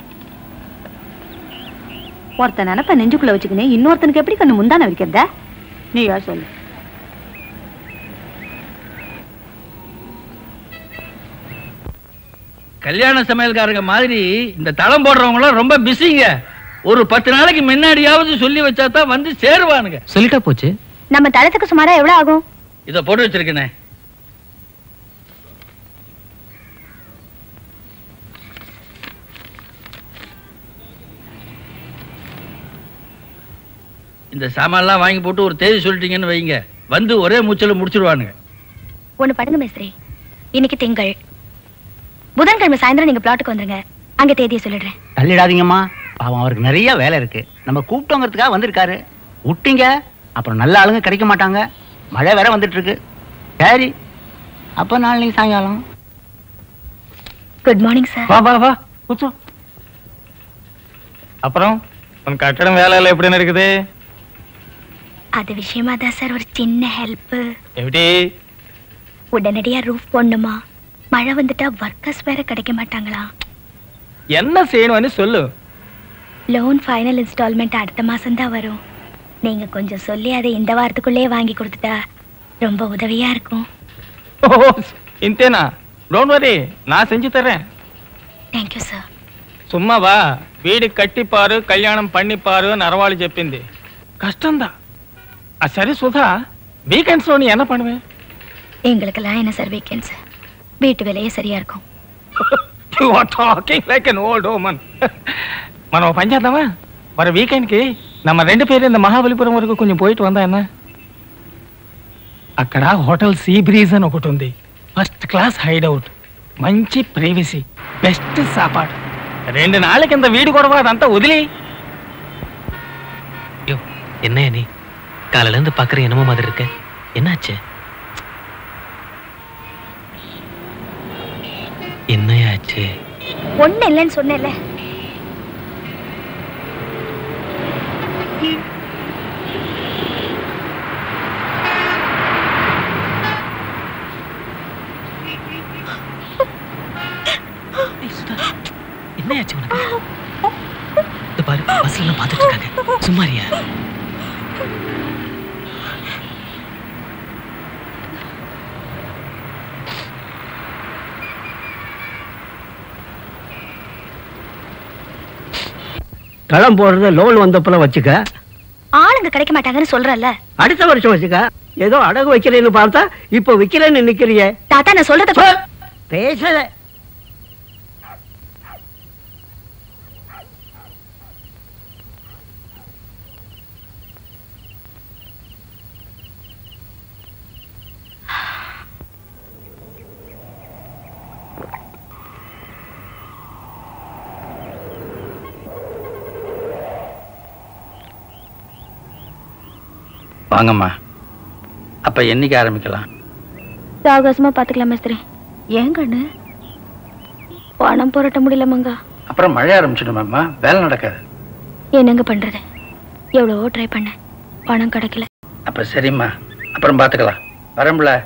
ஒருத்த நினைப்ப நெஞ்சுக்குள்ள வச்சுக்கினே இன்னொருத்தனுக்கு எப்படி கண்ணு முந்தான வைக்கிறத? நீ யார் சொல்லு. கல்யாண சமையல்காரங்க மாதிரி இந்த தளம் போடுறவங்களும் ரொம்ப பிஸிங்க. ஒரு 10 நாளைக்கு முன்னாடியாவது சொல்லி வச்சா தான் வந்து சேருவானுங்க. சொல்லிட்டா போச்சு. நம்ம தளத்துக்கு சுமாரா எவ்வளவு ஆகும்? இத போட்டு வச்சிருக்கேனே. இந்த சாமான்லாம் வாங்கி போட்டு ஒரு தேதி சொல்லிட்டீங்கன்னு வைங்க, வந்து ஒரே மூச்சல முடிச்சிருவானுங்க. ஒண்ணு பண்ணுங்க மேஸ்திரி, இன்னைக்கு திங்கள், புதன்கிழமை சாயந்தரம் நீங்க பிளாட்டுக்கு வந்துருங்க. அங்க தேதியை சொல்லிடுறேன். தள்ளிடாதீங்கம்மா, பாவம் அவருக்கு நிறைய வேலை இருக்கு. நம்ம கூப்பிட்டோங்கிறதுக்காக வந்திருக்காரு. விட்டீங்க அப்புறம் நல்ல ஆளுங்க கிடைக்க மாட்டாங்க. மழை வேற வந்துட்டு இருக்கு. சரி, அப்ப நாளைக்கு சாயங்காலம். Good morning sir. வா வா வா கூச்சோ. அப்புறம் உன் கட்டடம் வேலை எல்லாம் எப்படி இருக்குது? அது விஷயமா தான் சார் ஒரு சின்ன ஹெல்ப். எப்படி? உடனடியா ரூஃப் போடணுமா? மழை வந்துட்டா ஒர்க்கர்ஸ் வேற கிடைக்க மாட்டாங்களா? என்ன செய்யணும்னு சொல்லு. லோன் ஃபைனல் இன்ஸ்டால்மெண்ட் அடுத்த மாசம் தான் வரும். நீங்க கொஞ்சம் சொல்லி அதை இந்த வாரத்துக்குள்ளேயே வாங்கி கொடுத்துட்டா ரொம்ப உதவியா இருக்கும். ஓ இந்தேனா? டோன்ட் வரி, நான் செஞ்சு தர்றேன். Thank you sir. சும்மா வா, வீடு கட்டிப்பாரு கல்யாணం பண்ணிப்பாரு நரவாளி చెప్పింది. கஷ்டம்தான். சரி சுதா, வீக்கெண்ட்ஸ் நீ என்ன பண்ணுவேன்? எங்களுக்கெல்லாம் என்ன சார் வீக்கெண்ட்ஸ்? வீட்டு வேலையே சரியா இருக்கும். You are talking like an old woman. మనం పని చేద్దామా? మరి వీకెండ్కి நம்ம 2 பேரும் இந்த మహాబలిపురం వరకు కొంచెం పోయిட்டு வந்தா என்ன? అక్కడ హోటల్ సీ బ్రీజ్ అని ఒకటి ఉంది. ఫస్ట్ క్లాస్ హైడ్ అవుట్, మంచి ప్రైవసీ, బెస్ట్ సాపాடு. 2 நாளைக்கு இந்த வீடு கூடவா அదంతా వదిలి. யோ என்ன நீ காலையில இருந்து பாக்குற என்னமோ மாதிரி இருக்க, என்னாச்சு? என்னையாச்சு? ஒண்ணு இல்லைன்னு சொன்னேன்ல. என்னையாச்சு உனக்கு? இந்த பாரு, பஸ்ல எல்லாம் பார்த்துட்டு இருக்காங்க, சும்மாரியா? தளம் போடுறத லோன் வந்தப்பல வச்சுக்க. ஆளுங்க கிடைக்க மாட்டாங்கன்னு சொல்றல. அடுத்த வருஷம் வச்சுக்க. ஏதோ அடகு வைக்கிறேன்னு பார்த்தா இப்ப விக்கிறேன்னு நிக்கிறிய. தாத்தா நான் சொல்றத பேசல. வாங்கம்மா. அப்ப என்னைக்கு ஆரம்பிக்கலாம்? சாவகாசமா பாத்துக்கலாம் மேஸ்திரி. ஏன் கண்ணு பணம் புரட்ட முடியல மங்கா. அப்புறம் மழை ஆரம்பிச்சிடுமாம்மா, வேலை நடக்காது. என்னங்க பண்றது? எவ்வளவோ ட்ரை பண்ண, பணம் கிடைக்கல. அப்ப சரிம்மா, அப்புறம் பாத்துக்கலாம். வரம்புல.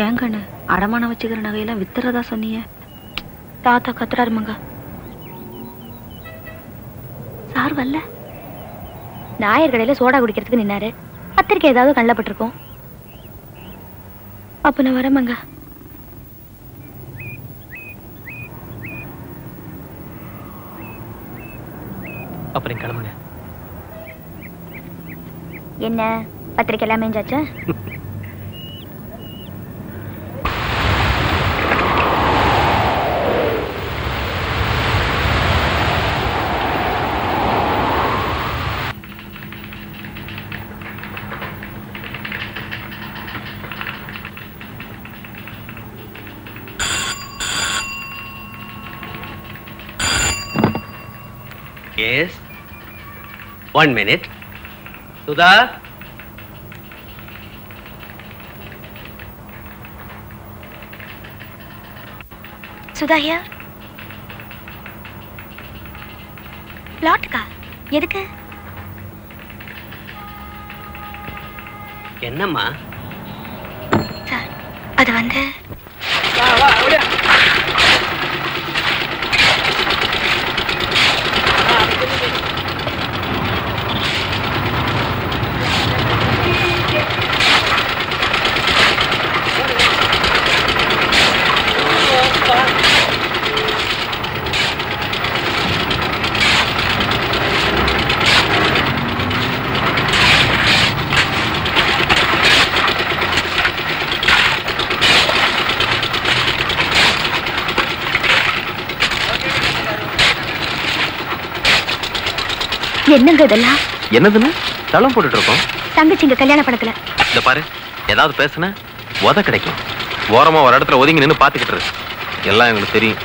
ஏன் கண்ணு அடமானம் வச்சுக்கிற நகையெல்லாம் வித்துறதா சொன்னீங்க? தாத்தா கத்துறாரு மங்கா. சார் வரல. நாயர் கடையில சோடா குடிக்கிறதுக்கு நின்னாரு. பத்திரிக்கை ஏதாவது கண்ணில் பட்டிருக்கோம். அப்ப நான் வரேன் மங்கா. அப்புறம் கிளம்புங்க. என்ன பத்திரிக்கை எல்லாம் மேஞ்சாச்சா? Yes. 1 minute. Sudha. Sudha here. பிளாட்கா எதுக்கு? என்னம்மா? சார் அது வந்து என்னங்க இதெல்லாம்? என்னதுன்னு தளம் போட்டுட்டு இருக்கோம். தங்கச்சிங்க கல்யாண படத்துல. இந்த பாரு, ஏதாவது பேசுன உத கிடைக்கும். ஓரமா ஒரு இடத்துல ஒதுங்கி நின்று பாத்துக்கிட்டு இருக்கு. எல்லாம் எங்களுக்கு தெரியும்.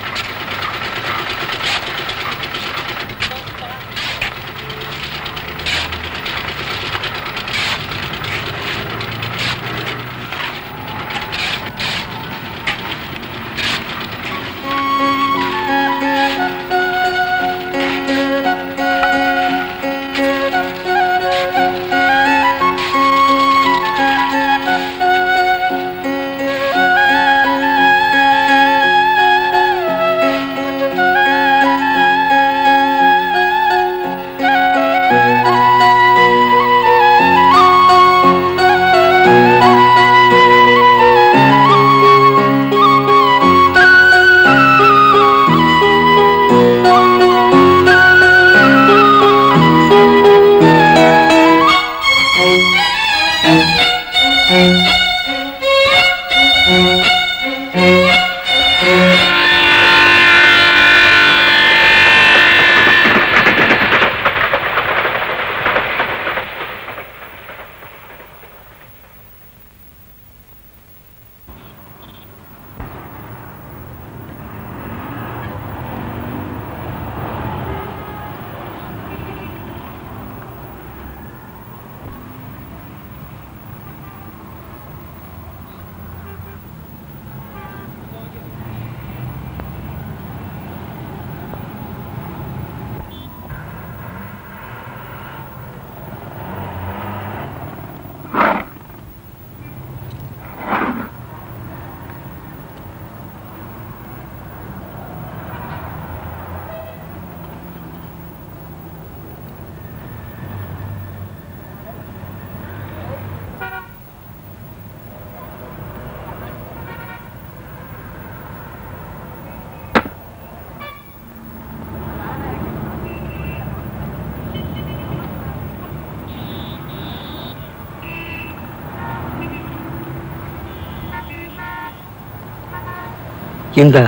இந்த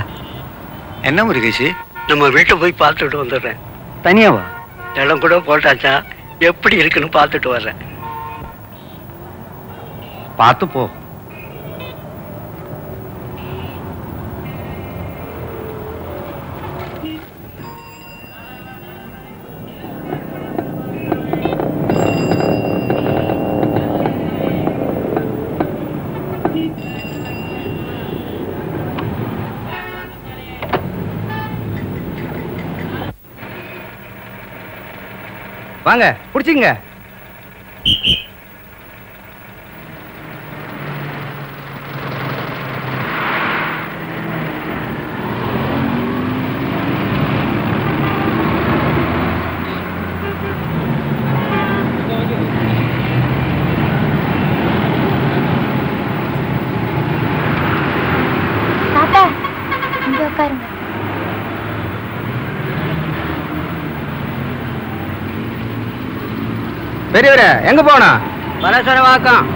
என்ன முருகேஷ்? நம்ம வீட்டை போய் பார்த்துட்டு வந்துடுறேன். தனியாவா? இடம் கூட போட்டாச்சா? எப்படி இருக்குன்னு பார்த்துட்டு வர்றேன். பார்த்து போ. வாங்க பிடிச்சிங்க. தாத்தா இங்க உட்காருங்க. பெரியவரே எங்க போனா? வலசரவாக்கம்.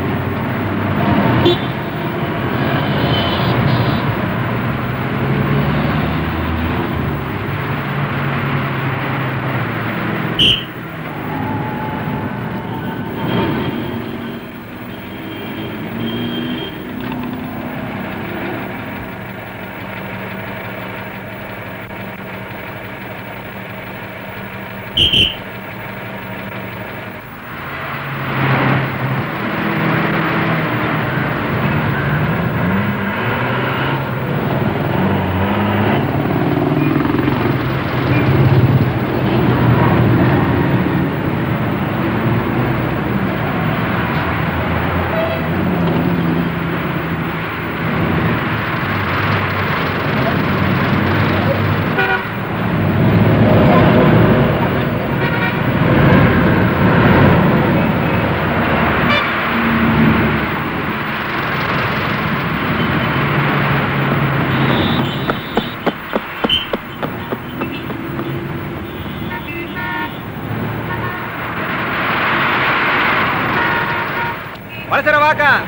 வலசரவாக்கம்.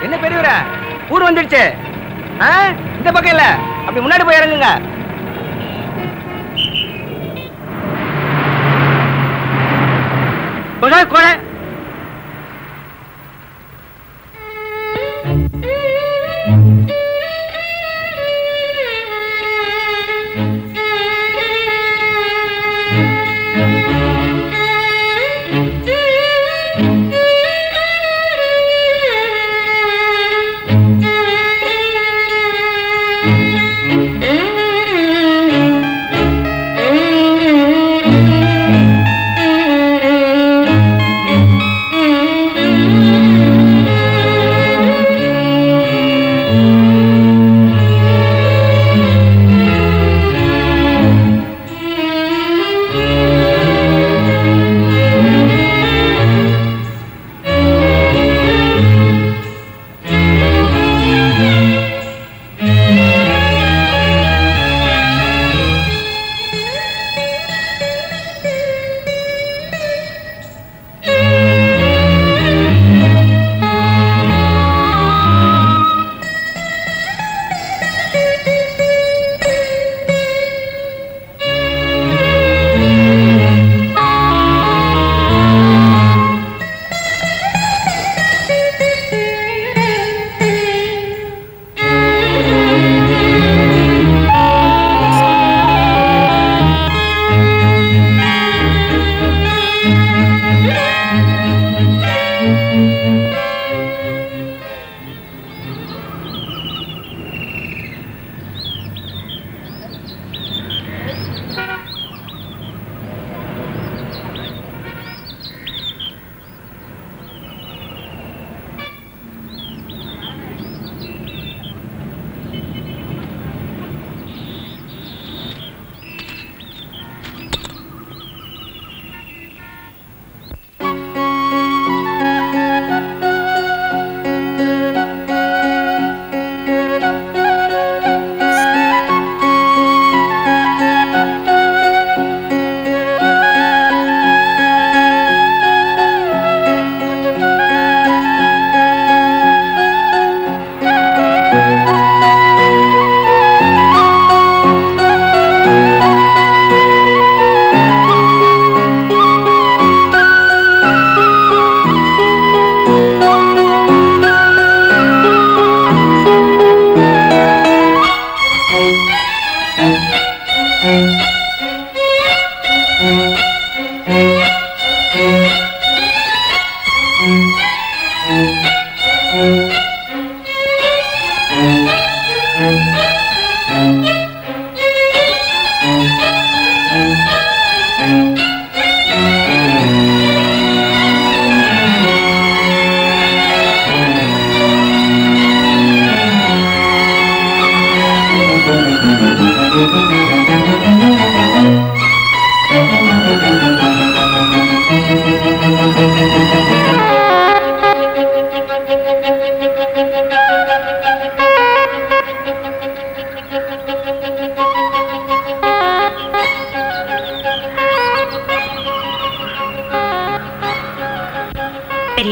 என்ன பெரியவரே ஊர் வந்துடுச்சு. இந்த பக்கம் இல்ல, அப்படி முன்னாடி போய் இறங்குங்க. கொடை கொடை.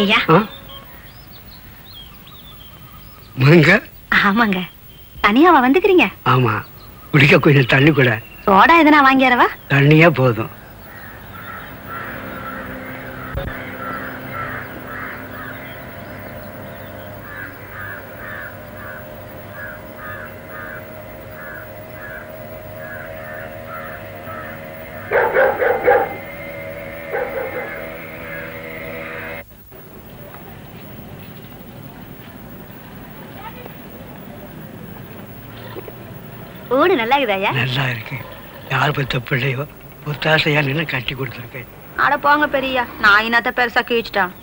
ஐயா மங்க ஆமாங்க தனியாவா வந்துக்கிறீங்க? ஆமா, குடிக்க கொஞ்சம் தண்ணி கூட. சோடா எதனா வாங்கியாரவா? தண்ணியே போதும். ஊடு நல்லா இருக்குதாயா? நல்லா இருக்கு. யார் பத்த பிள்ளையோ ஒத்தாசையா நின்று கட்டி கொடுத்துருக்கேன். அட போங்க பெரியா, நான் என்னத்த பெருசா கீழ்ச்சிட்டான்.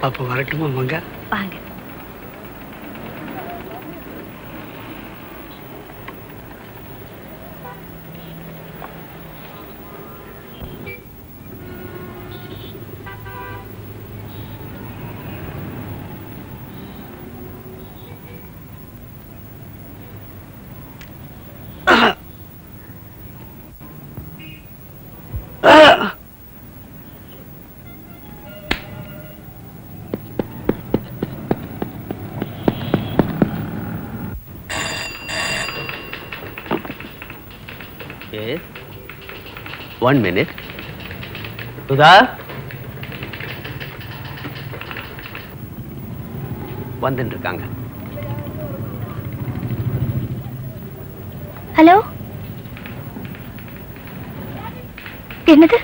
அப்போ வரட்டுமா மங்க? வாங்க. Yes. 1 minute. சுதா வந்துட்டு இருக்காங்க. ஹலோ, என்னது?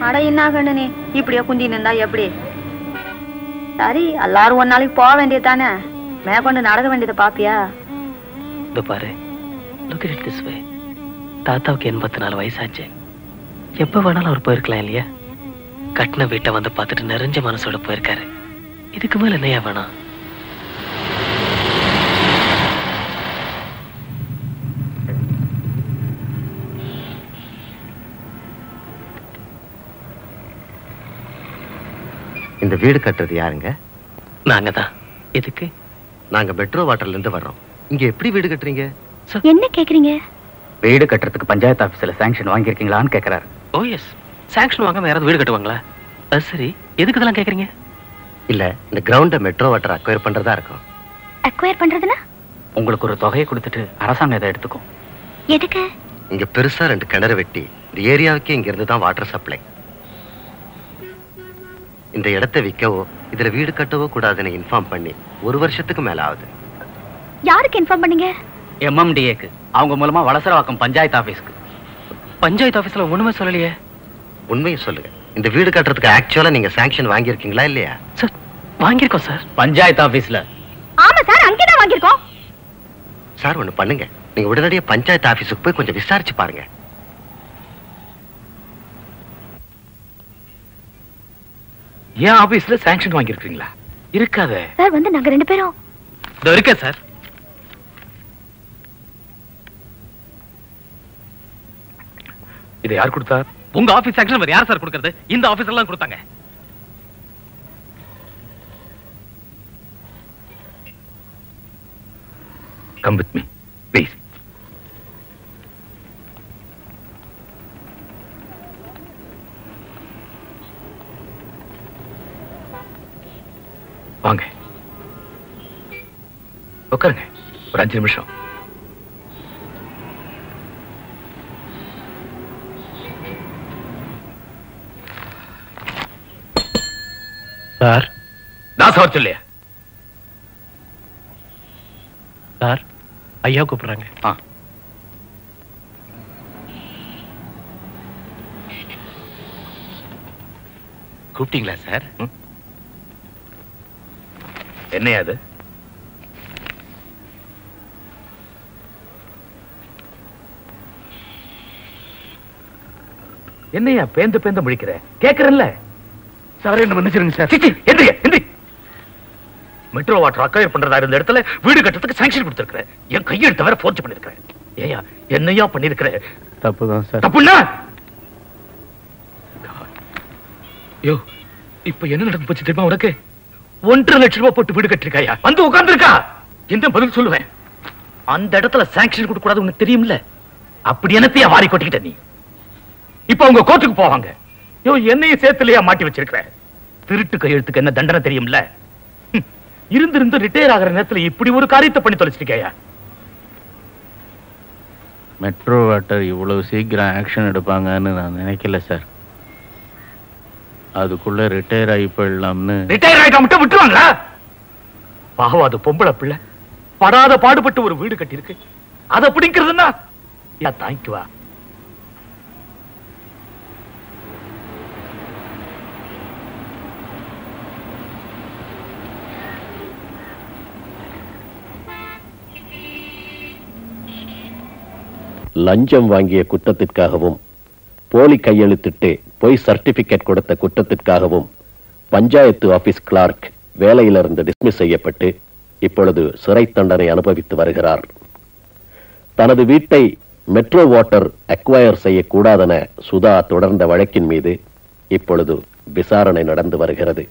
அட என்ன கண்ணு, இப்படியே குந்தி நின்றா எப்படி? சரி, எல்லாரும் ஒரு நாளைக்கு போக வேண்டியதானே, மேற்கொண்டு நடக்க வேண்டியதை பாப்பியா? இதோ பாரு, look at it this way. தாத்தாவுக்கு 84 வயசாச்சு. எப்ப வேணாலும் அவர் போயிருக்கலாம் இல்லையா? கட்டின வீட்டை வந்து பார்த்துட்டு நிறைஞ்ச மனசோட போயிருக்காரு. இதுக்கு மேல என்னையா வேணாம்? இந்த வீடு கட்டுறது யாருங்க? நாங்க தான். எதுக்கு? நாங்க மெட்ரோ வாட்டர்ல இருந்து வர்றோம். இங்க எப்படி வீடு கட்டுறீங்க? என்ன கேக்குறீங்க? வீடு கட்டுறதுக்கு பஞ்சாயத்து ஆபீஸ்ல சாங்ஷன் வாங்கியிருக்கீங்களான்னு கேட்கறாரு. ஓ எஸ். சாங்ஷன் வாங்காம யாராவது வீடு கட்டுவாங்களா? அது சரி, எதுக்கு இதெல்லாம் கேக்குறீங்க? இல்ல, இந்த கிரவுண்ட மெட்ரோ வாட்டர் அக்வயர் பண்றதா இருக்கும். அக்வயர் பண்றதுனா? உங்களுக்கு ஒரு தொகையை கொடுத்துட்டு அரசாங்கம் இதை எடுத்துக்கும். எதுக்கு? இங்க பெருசா 2 கிணறு வெட்டி இந்த ஏரியாவுக்கு இங்க இருந்து தான் வாட்டர் சப்ளை. இந்த இடத்தை விற்கவோ இதுல வீடு கட்டவோ கூடாதுன்னு இன்ஃபார்ம் பண்ணி 1 வருஷத்துக்கு மேல ஆகுது. யாருக்கு இன்ஃபார்ம் பண்ணீங்க? MMDAக்கு. அவங்க மூலமா வளசரவாக்கம் பஞ்சாயத்து ஆபீஸ்க்கு. பஞ்சாயத்து ஆபீஸ்ல ஒண்ணுமே சொல்லலையே. உண்மையை சொல்லுங்க, இந்த வீடு கட்டுறதுக்கு ஆக்சுவலா நீங்க சாங்ஷன் வாங்கியிருக்கீங்களா இல்லையா? சார் வாங்கியிருக்கோம் சார். பஞ்சாயத்து ஆபீஸ்ல. ஆமா சார், அங்கேதான் வாங்கியிருக்கோம். சார் ஒண்ணு பண்ணுங்க, நீங்க உடனடியா பஞ்சாயத்து ஆபீஸுக்கு போய் கொஞ்சம் விசாரிச்சு பாருங்க. ஏன் ஆபீஸ்ல சாங்ஷன் வாங்கியிருக்கீங்களா? இருக்காதே சார். வந்து நாங்க 2 பேரும் இதோ இருக்கேன் சார். இதை யார் கொடுத்தா? உங்க ஆபீஸ் சாங்ஷன் வேற யார் சார் கொடுக்கறது? இந்த ஆபீஸ்ல எல்லாம் கொடுத்தாங்க. Come with me, please. வாங்க, உட்காருங்க. ஒரு 5 நிமிஷம். சார், நான் சார் சொல்லியா? சார், ஐயா கூப்பிடுறாங்க. கூப்பிட்டீங்களா சார்? என்னையா அது? என்னையா பேந்து பேந்து முழிக்கிற? கேக்குறேன்ல. சார் என்ன மன்னிச்சிருங்க சார். எந்திரி எந்திரி. மெட்ரோ வாட்டர் அக்வயர் பண்றதா இருந்த இடத்துல வீடு கட்டுறதுக்கு சாங்ஷன் கொடுத்திருக்கிறேன். என் கையெழுத்த வேற ஃபோர்ஜ் பண்ணிருக்கிறேன். ஏயா என்னையா பண்ணிருக்கிற? தப்புதான் சார். தப்புன்னா யோ, இப்ப என்ன நடந்து போச்சு தெரியுமா உனக்கு? 1.5 லட்சம் ரூபாய் போட்டு வீடு கட்டிருக்காயா? வந்து உட்கார்ந்துருக்கா. என்ன பதில் சொல்லுவேன்? அந்த இடத்துல சாங்ஷன் கொடுக்க கூடாது உனக்கு தெரியும்ல. அப்படி என்னத்தையா வாரி கொட்டிக்கிட்ட நீ? இப்ப அவங்க கோர்ட்டுக்கு போவாங்க. யோ, என்னையும் சேர்த்துலையா மாட்டி வச்சிருக்கிற? திருட்டு கையெழுத்துக்கு என்ன தண்டனை தெரியும்ல? இருந்து ரிட்டையர் ஆகிற நேரத்துல இப்படி ஒரு காரியத்தை பண்ணி தொலைச்சிருக்கையா? மெட்ரோ வாட்டர் இவ்வளவு சீக்கிரம் ஆக்ஷன் எடுப்பாங்கன்னு நான் நினைக்கல சார். அதுக்குள்ள ரிட்டையர் ஆகி போயிடலாம்னு. ரிட்டையர் ஆகிட்டா மட்டும் விட்டுருவாங்களா? பாவம், அது பொம்பளை பிள்ளை படாத பாடுபட்டு ஒரு வீடு கட்டிருக்கு. அதை பிடிக்கிறதுன்னா தாங்கிக்குவா. லஞ்சம் வாங்கிய குற்றத்திற்காகவும் போலி கையெழுத்திட்டு பொய் சர்டிபிகேட் கொடுத்த குற்றத்திற்காகவும் பஞ்சாயத்து ஆபீஸ் கிளார்க் வேலையிலிருந்து டிஸ்மிஸ் செய்யப்பட்டு இப்பொழுது சிறை தண்டனை அனுபவித்து வருகிறார். தனது வீட்டை மெட்ரோ வாட்டர் அக்வயர் செய்யக்கூடாதென சுதா தொடர்ந்த வழக்கின் மீது இப்பொழுது விசாரணை நடந்து வருகிறது.